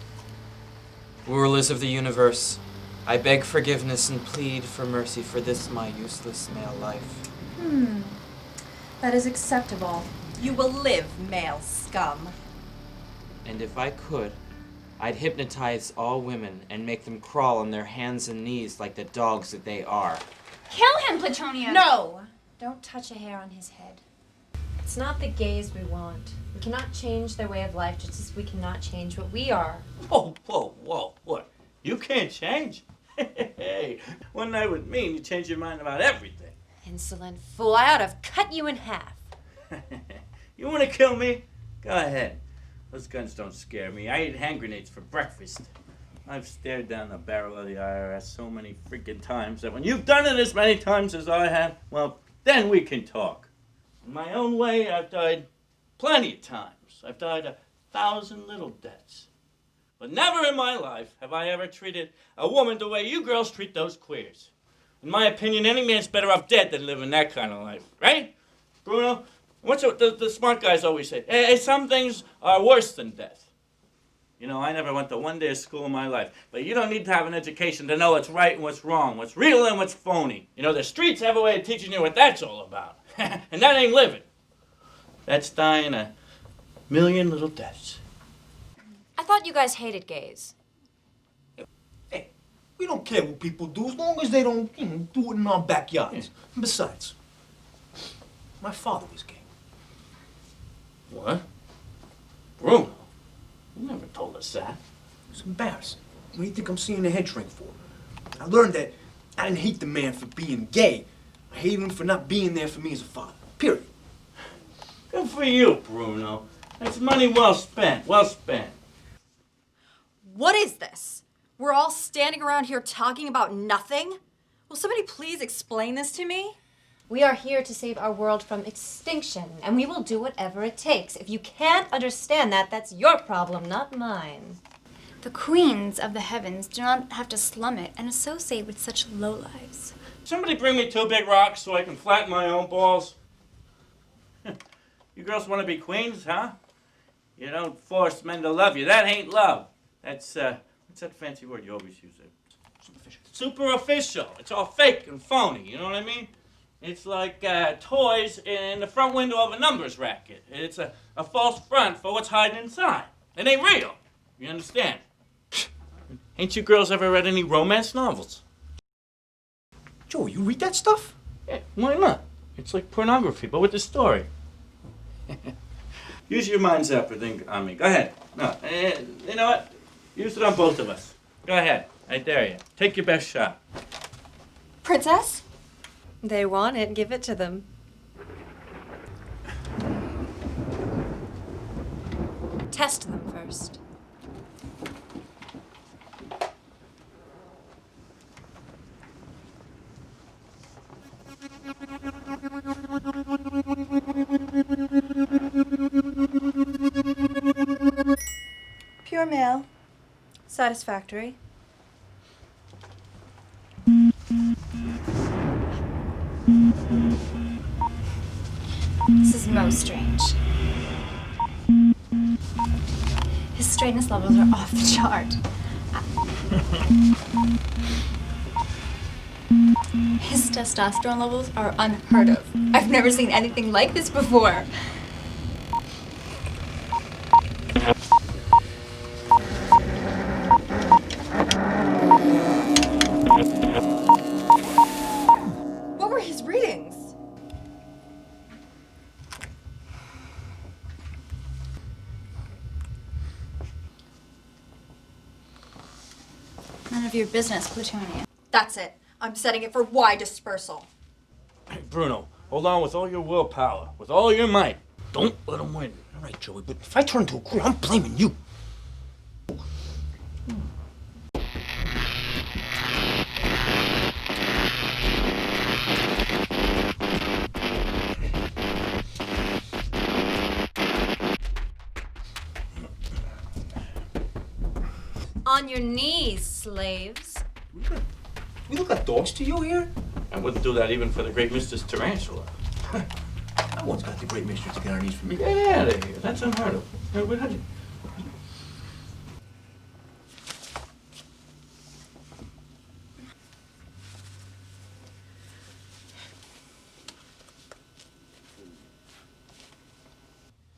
rulers of the universe, I beg forgiveness and plead for mercy for this my useless male life. That is acceptable. You will live, male scum. And if I could, I'd hypnotize all women and make them crawl on their hands and knees like the dogs that they are. Kill him, Platonia! No! Don't touch a hair on his head. It's not the gays we want. We cannot change their way of life just as we cannot change what we are. Whoa, whoa, whoa, what? You can't change? Hey, one night with me and you change your mind about everything. Insolent fool, I ought to have cut you in half. You want to kill me? Go ahead. Those guns don't scare me. I eat hand grenades for breakfast. I've stared down the barrel of the IRS so many freaking times that when you've done it as many times as I have, well, then we can talk. In my own way, I've died plenty of times. I've died 1,000 little deaths. But never in my life have I ever treated a woman the way you girls treat those queers. In my opinion, any man's better off dead than living that kind of life, right? Bruno, what's the smart guys always say? Hey, some things are worse than death. You know, I never went to one day of school in my life, but you don't need to have an education to know what's right and what's wrong, what's real and what's phony. You know, the streets have a way of teaching you what that's all about. And that ain't living. That's dying 1,000,000 little deaths. I thought you guys hated gays. Hey, we don't care what people do as long as they don't, do it in our backyards. And besides, my father was gay. What? Bruno? You never told us that. It's embarrassing. What do you think I'm seeing the head shrink for? I learned that I didn't hate the man for being gay. I hated him for not being there for me as a father. Period. Good for you, Bruno. That's money well spent. Well spent. What is this? We're all standing around here talking about nothing? Will somebody please explain this to me? We are here to save our world from extinction, and we will do whatever it takes. If you can't understand that, that's your problem, not mine. The queens of the heavens do not have to slum it and associate with such lowlives. Somebody bring me 2 big rocks so I can flatten my own balls. You girls want to be queens, huh? You don't force men to love you. That ain't love. That's, what's that fancy word you always use? Superficial. Superficial. It's all fake and phony, you know what I mean? It's like toys in the front window of a numbers racket. It's a false front for what's hiding inside. It ain't real. You understand? Ain't you girls ever read any romance novels? Joe, you read that stuff? Yeah, why not? It's like pornography, but with a story. Use your mind zapper thing on me. Go ahead. No, you know what? Use it on both of us. Go ahead. I dare you. Take your best shot. Princess? They want it, give it to them. Test them first. Pure male. Satisfactory. This is most strange. His straightness levels are off the chart. His testosterone levels are unheard of. I've never seen anything like this before. What were his readings? None of your business, Plutonia. That's it. I'm setting it for wide dispersal. Hey, Bruno, hold on with all your willpower, with all your might. Don't let him win. All right, Joey, but if I turn into a crew, I'm blaming you. On your knees, slaves. We look like dogs to you here? I wouldn't do that even for the great Mistress Tarantula. I once got the great mistress to get on her knees for me. Get out of here. That's unheard of. Hey, what had you?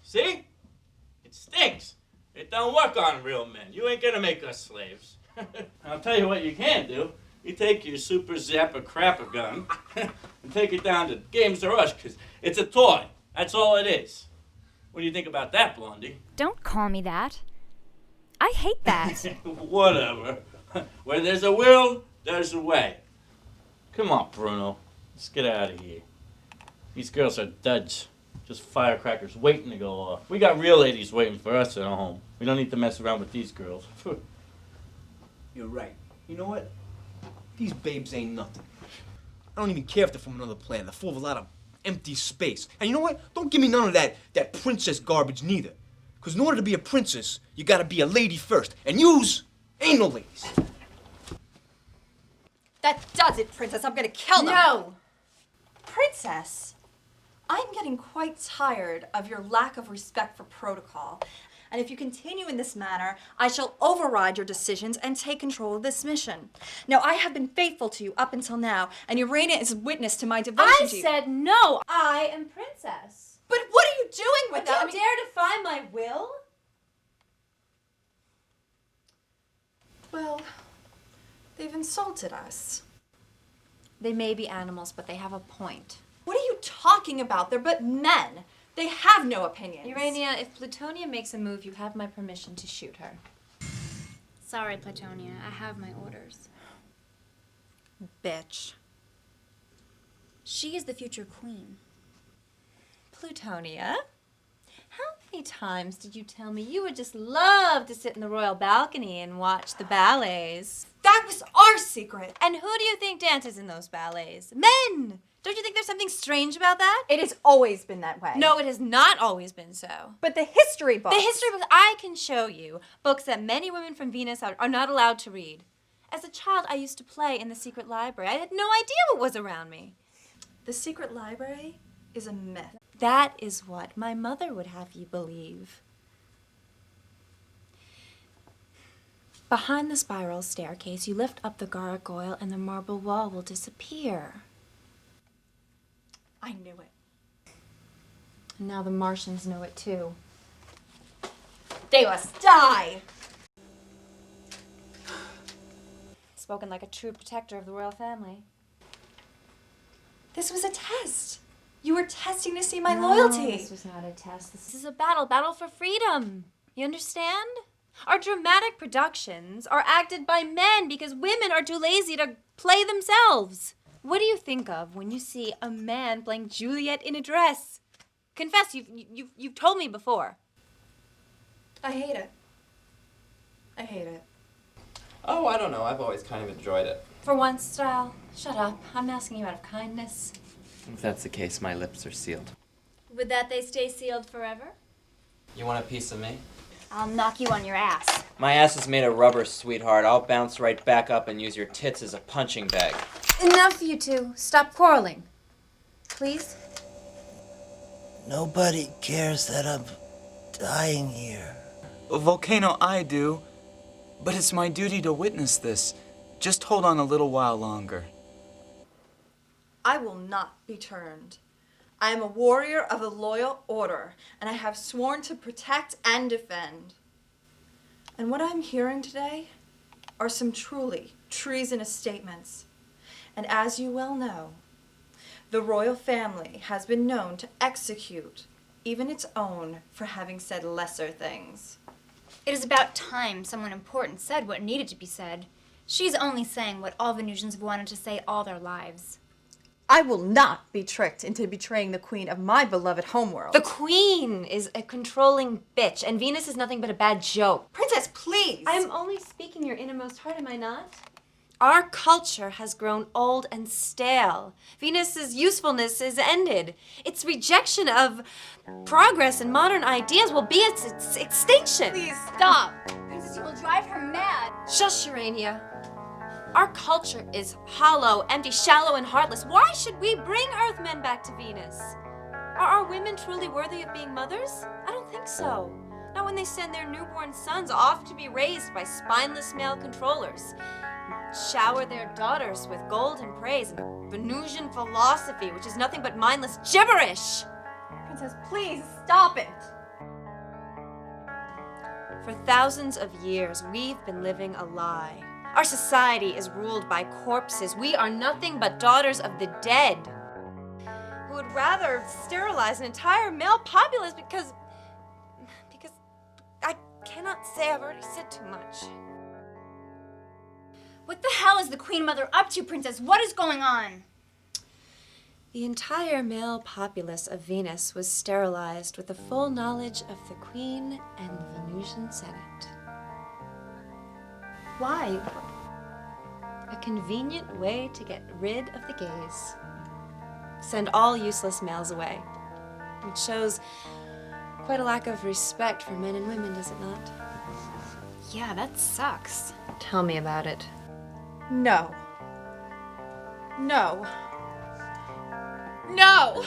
See? It stinks. It don't work on real men. You ain't gonna make us slaves. I'll tell you what you can do. You take your super zapper crapper gun and take it down to Games R Us, because it's a toy. That's all it is. What do you think about that, Blondie? Don't call me that. I hate that. Whatever. Where there's a will, there's a way. Come on, Bruno. Let's get out of here. These girls are duds. Just firecrackers waiting to go off. We got real ladies waiting for us at home. We don't need to mess around with these girls. You're right. You know what? These babes ain't nothing. I don't even care if they're from another planet. They're full of a lot of empty space. And you know what? Don't give me none of that princess garbage neither. Because in order to be a princess, you gotta be a lady first. And yous ain't no ladies. That does it, Princess. I'm gonna kill them. No! Princess, I'm getting quite tired of your lack of respect for protocol. And if you continue in this manner, I shall override your decisions and take control of this mission. Now, I have been faithful to you up until now, and Urania is witness to my devotion to you. I said no! I am princess. But what are you doing with that? Don't dare defy my will? Well, they've insulted us. They may be animals, but they have a point. What are you talking about? They're but men. They have no opinions. Urania, if Plutonia makes a move, you have my permission to shoot her. Sorry, Plutonia. I have my orders. Bitch. She is the future queen. Plutonia, how many times did you tell me you would just love to sit in the royal balcony and watch the ballets? That was our secret. And who do you think dances in those ballets? Men! Don't you think there's something strange about that? It has always been that way. No, it has not always been so. But the history books. The history books, I can show you books that many women from Venus are not allowed to read. As a child, I used to play in the secret library. I had no idea what was around me. The secret library is a myth. That is what my mother would have you believe. Behind the spiral staircase, you lift up the gargoyle and the marble wall will disappear. I knew it. And now the Martians know it too. They must die! Spoken like a true protector of the royal family. This was a test. You were testing to see my loyalty. This was not a test. This is a battle for freedom. You understand? Our dramatic productions are acted by men because women are too lazy to play themselves. What do you think of when you see a man playing Juliet in a dress? Confess, you've told me before. I hate it. I hate it. Oh, I don't know. I've always kind of enjoyed it. For once, Style, shut up. I'm asking you out of kindness. If that's the case, my lips are sealed. Would that they stay sealed forever? You want a piece of me? I'll knock you on your ass. My ass is made of rubber, sweetheart. I'll bounce right back up and use your tits as a punching bag. Enough, you two. Stop quarreling. Please? Nobody cares that I'm dying here. Volcano, I do. But it's my duty to witness this. Just hold on a little while longer. I will not be turned. I am a warrior of a loyal order, and I have sworn to protect and defend. And what I'm hearing today are some truly treasonous statements. And as you well know, the royal family has been known to execute even its own for having said lesser things. It is about time someone important said what needed to be said. She's only saying what all Venusians have wanted to say all their lives. I will not be tricked into betraying the queen of my beloved homeworld. The queen is a controlling bitch, and Venus is nothing but a bad joke. Princess, please! I'm only speaking your innermost heart, am I not? Our culture has grown old and stale. Venus's usefulness is ended. Its rejection of progress and modern ideas will be its extinction. Please stop! Princess, you will drive her mad. Shush, Urania. Our culture is hollow, empty, shallow, and heartless. Why should we bring Earthmen back to Venus? Are our women truly worthy of being mothers? I don't think so. Not when they send their newborn sons off to be raised by spineless male controllers. Shower their daughters with golden praise and Venusian philosophy, which is nothing but mindless gibberish. Princess, please stop it. For thousands of years, we've been living a lie. Our society is ruled by corpses. We are nothing but daughters of the dead, who would rather sterilize an entire male populace because I cannot say I've already said too much. What the hell is the Queen Mother up to, Princess? What is going on? The entire male populace of Venus was sterilized with the full knowledge of the Queen and the Venusian Senate. Why? A convenient way to get rid of the gays. Send all useless males away. It shows quite a lack of respect for men and women, does it not? Yeah, that sucks. Tell me about it. No. No. No!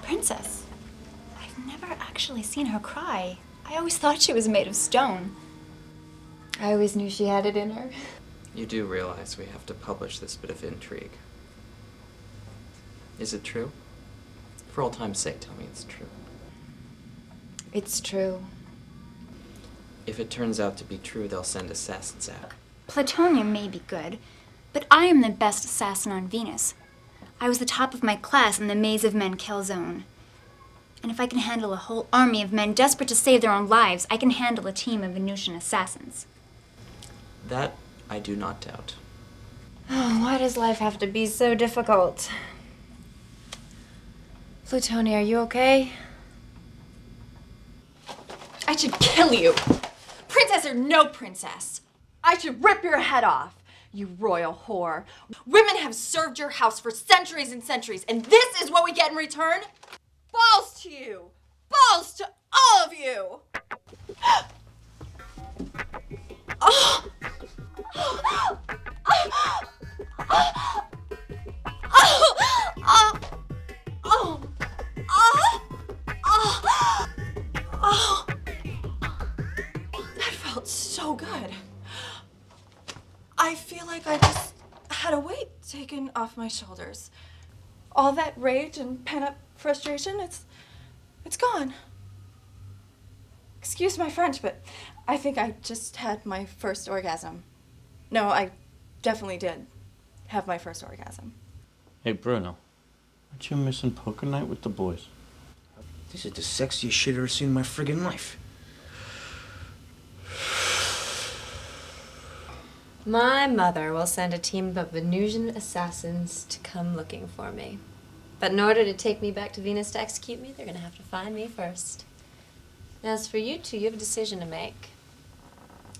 Princess, I've never actually seen her cry. I always thought she was made of stone. I always knew she had it in her. You do realize we have to publish this bit of intrigue. Is it true? For old time's sake, tell me it's true. It's true. If it turns out to be true, they'll send assassins out. Plutonium may be good, but I am the best assassin on Venus. I was the top of my class in the Maze of Men kill zone. And if I can handle a whole army of men desperate to save their own lives, I can handle a team of Venusian assassins. That I do not doubt. Oh, why does life have to be so difficult? Plutonia, are you okay? I should kill you. Princess or no princess, I should rip your head off. You royal whore. Women have served your house for centuries and centuries, and this is what we get in return? Balls to you! Balls to all of you! Oh. Oh. That felt so good. I feel like I just had a weight taken off my shoulders. All that rage and pent-up frustration, it's gone. Excuse my French, but I think I just had my first orgasm. No, I definitely did have my first orgasm. Hey, Bruno, aren't you missing poker night with the boys? This is the sexiest shit I've ever seen in my friggin' life. My mother will send a team of Venusian assassins to come looking for me. But in order to take me back to Venus to execute me, they're gonna have to find me first. As for you two, you have a decision to make.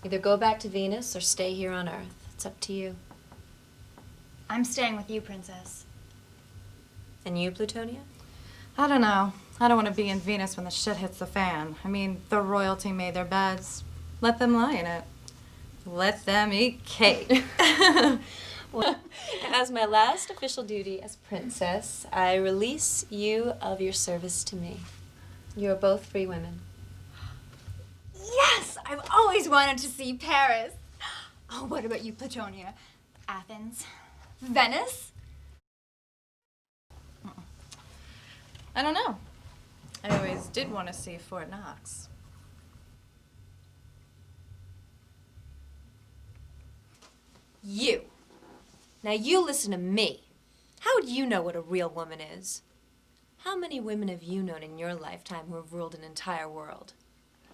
Either go back to Venus or stay here on Earth. It's up to you. I'm staying with you, Princess. And you, Plutonia? I don't know. I don't want to be in Venus when the shit hits the fan. I mean, the royalty made their beds. Let them lie in it. Let them eat cake. Well, as my last official duty as princess, I release you of your service to me. You are both free women. Yes! I've always wanted to see Paris. Oh, what about you, Plutonia? Athens? Venice? I don't know. I always did want to see Fort Knox. You. Now you listen to me. How would you know what a real woman is? How many women have you known in your lifetime who have ruled an entire world?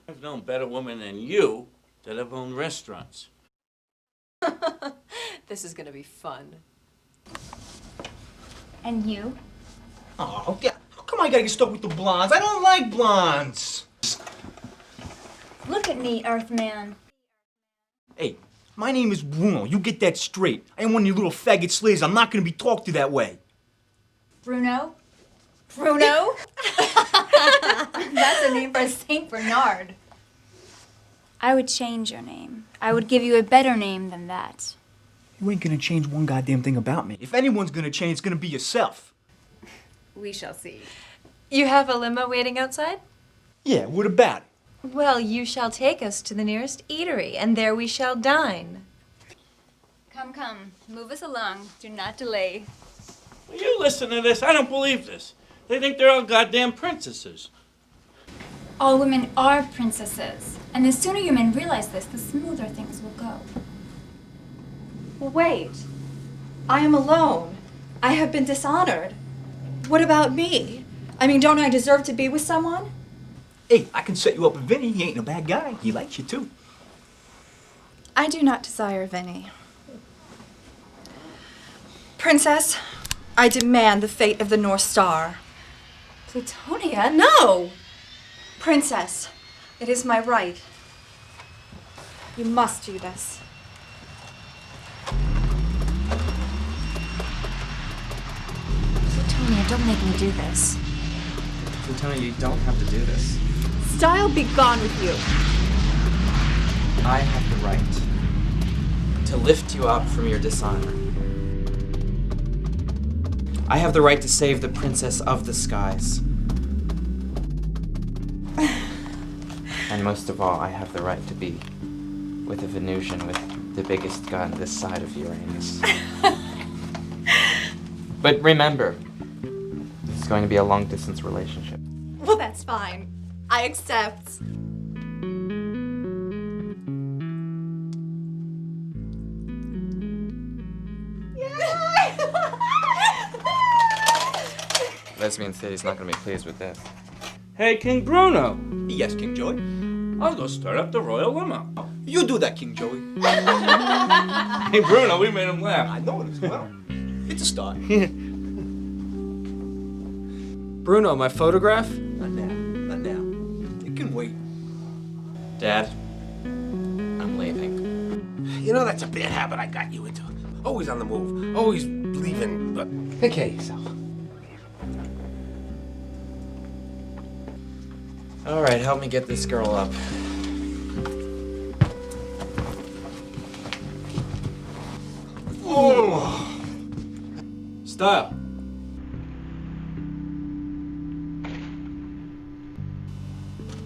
I've known better women than you that have owned restaurants. This is gonna be fun. And you? Oh, yeah. How come I gotta get stuck with the blondes? I don't like blondes. Look at me, Earthman. Hey, my name is Bruno. You get that straight. I ain't one of you little faggot slaves. I'm not gonna be talked to that way. Bruno? Bruno? That's a name for a Saint Bernard. I would change your name. I would give you a better name than that. You ain't gonna change one goddamn thing about me. If anyone's gonna change, it's gonna be yourself. We shall see. You have a limo waiting outside? Yeah, what about it? Well, you shall take us to the nearest eatery, and there we shall dine. Come, come. Move us along. Do not delay. Will you listen to this? I don't believe this. They think they're all goddamn princesses. All women are princesses. And the sooner you men realize this, the smoother things will go. Wait. I am alone. I have been dishonored. What about me? I mean, don't I deserve to be with someone? Hey, I can set you up with Vinny. He ain't a bad guy. He likes you too. I do not desire Vinny. Princess, I demand the fate of the North Star. Plutonia, no! Princess, it is my right. You must do this. Plutonia, don't make me do this. Plutonia, you don't have to do this. Style be gone with you. I have the right to lift you up from your dishonor. I have the right to save the princess of the skies. And most of all, I have the right to be with a Venusian with the biggest gun this side of Uranus. But remember, it's going to be a long-distance relationship. Well, that's fine. I accept. lesbian said he's not going to be pleased with this. Hey, King Bruno. Yes, King Joey. I'll go start up the royal limo. You do that, King Joey. Hey, Bruno, we made him laugh. I know it as well. It's a start. Bruno, my photograph? Not now. Not now. It can wait. Dad, I'm leaving. You know, that's a bad habit I got you into. Always on the move. Always leaving, but take care of yourself. All right, help me get this girl up. Oh! Style.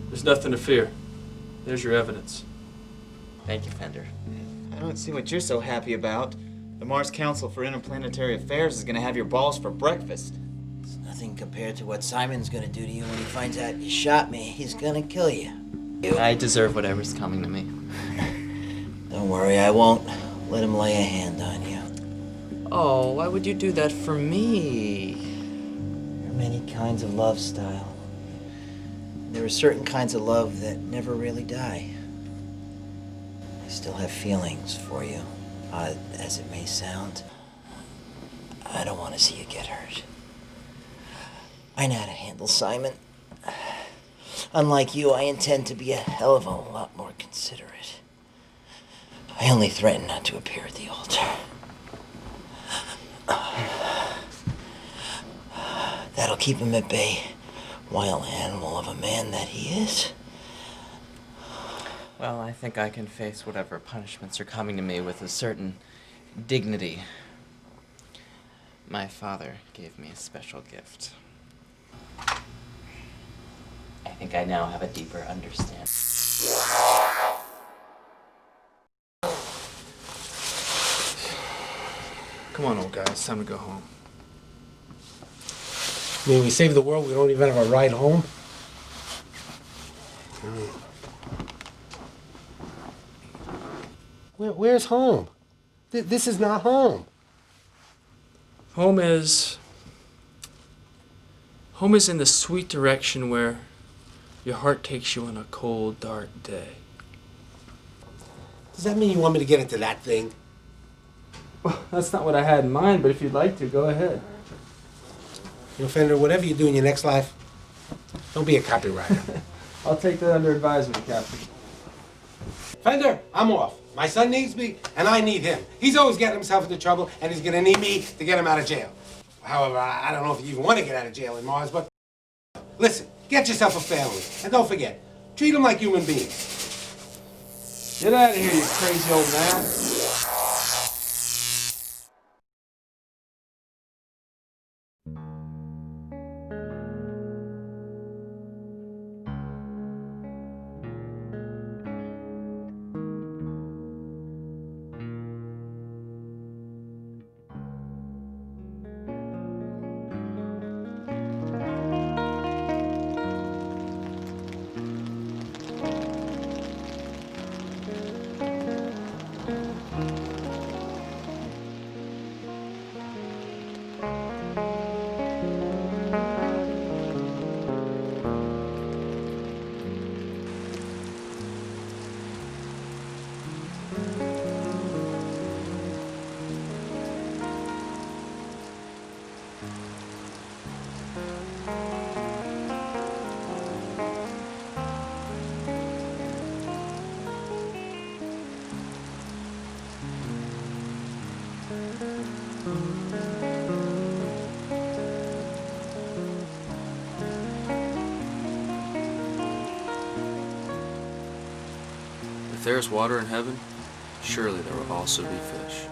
There's nothing to fear. There's your evidence. Thank you, Fender. I don't see what you're so happy about. The Mars Council for Interplanetary Affairs is gonna have your balls for breakfast. It's nothing compared to what Simon's gonna do to you when he finds out you shot me. He's gonna kill you. I deserve whatever's coming to me. Don't worry, I won't let him lay a hand on you. Oh, why would you do that for me? There are many kinds of love, Style. There are certain kinds of love that never really die. I still have feelings for you, odd as it may sound. I don't want to see you get hurt. I know how to handle Simon. Unlike you, I intend to be a hell of a lot more considerate. I only threaten not to appear at the altar. That'll keep him at bay, wild animal of a man that he is. Well, I think I can face whatever punishments are coming to me with a certain dignity. My father gave me a special gift. I think I now have a deeper understanding. Come on, old guy. It's time to go home. I mean, we save the world, we don't even have a ride home? Where's home? This is not home. Home is in the sweet direction where your heart takes you on a cold, dark day. Does that mean you want me to get into that thing? Well, that's not what I had in mind, but if you'd like to, go ahead. You know, Fender, whatever you do in your next life, don't be a copywriter. I'll take that under advisement, Captain. Fender, I'm off. My son needs me, and I need him. He's always getting himself into trouble, and he's gonna need me to get him out of jail. However, I don't know if you even want to get out of jail in Mars, but listen, get yourself a family, and don't forget, treat them like human beings. Get out of here, you crazy old man. If there is water in heaven, surely there will also be fish.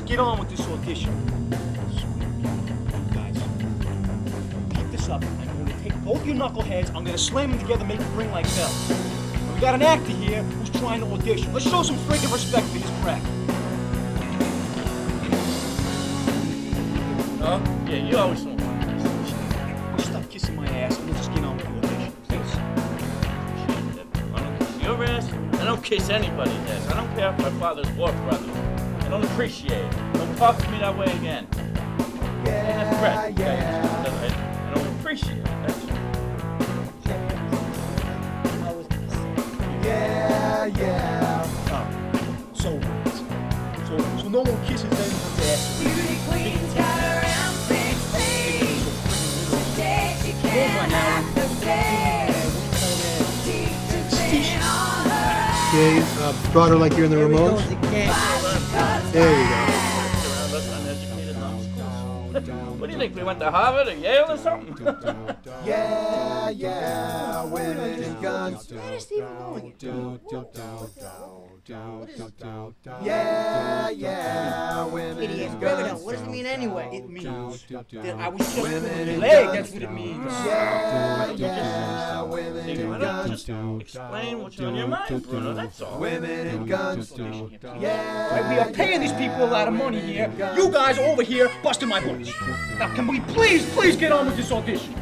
Get on with this audition. Guys, pick this up. I'm going to take both your knuckleheads, I'm going to slam them together, make them ring like hell. And we got an actor here who's trying to audition. Let's show some freaking respect for this crap. Oh, yeah, you always want to stop kissing my ass and we'll just get on with the audition, please. I don't kiss your ass. I don't kiss anybody's ass. I don't care if my father's war brother. I don't appreciate it. Don't talk to me that way again. Yeah, I don't appreciate it. That's So no one kisses anyone's ass. Beauty queen's got around 16. Okay, brought her like you're in the remote. There you go. What do you think? We went to Harvard or Yale or something? Yeah, women and guns. Where is Stephen going? Yeah, women Idiot. and River guns. what does it mean anyway? It means that I was just Women your and leg, guns. that's what it means. Yeah, women See, why and don't you guns. just explain what's on your mind, Bruno? That's all. Women and guns. Right, we are paying these people a lot of money here. You guys are over here busting my balls. Now, can we please get on with this audition?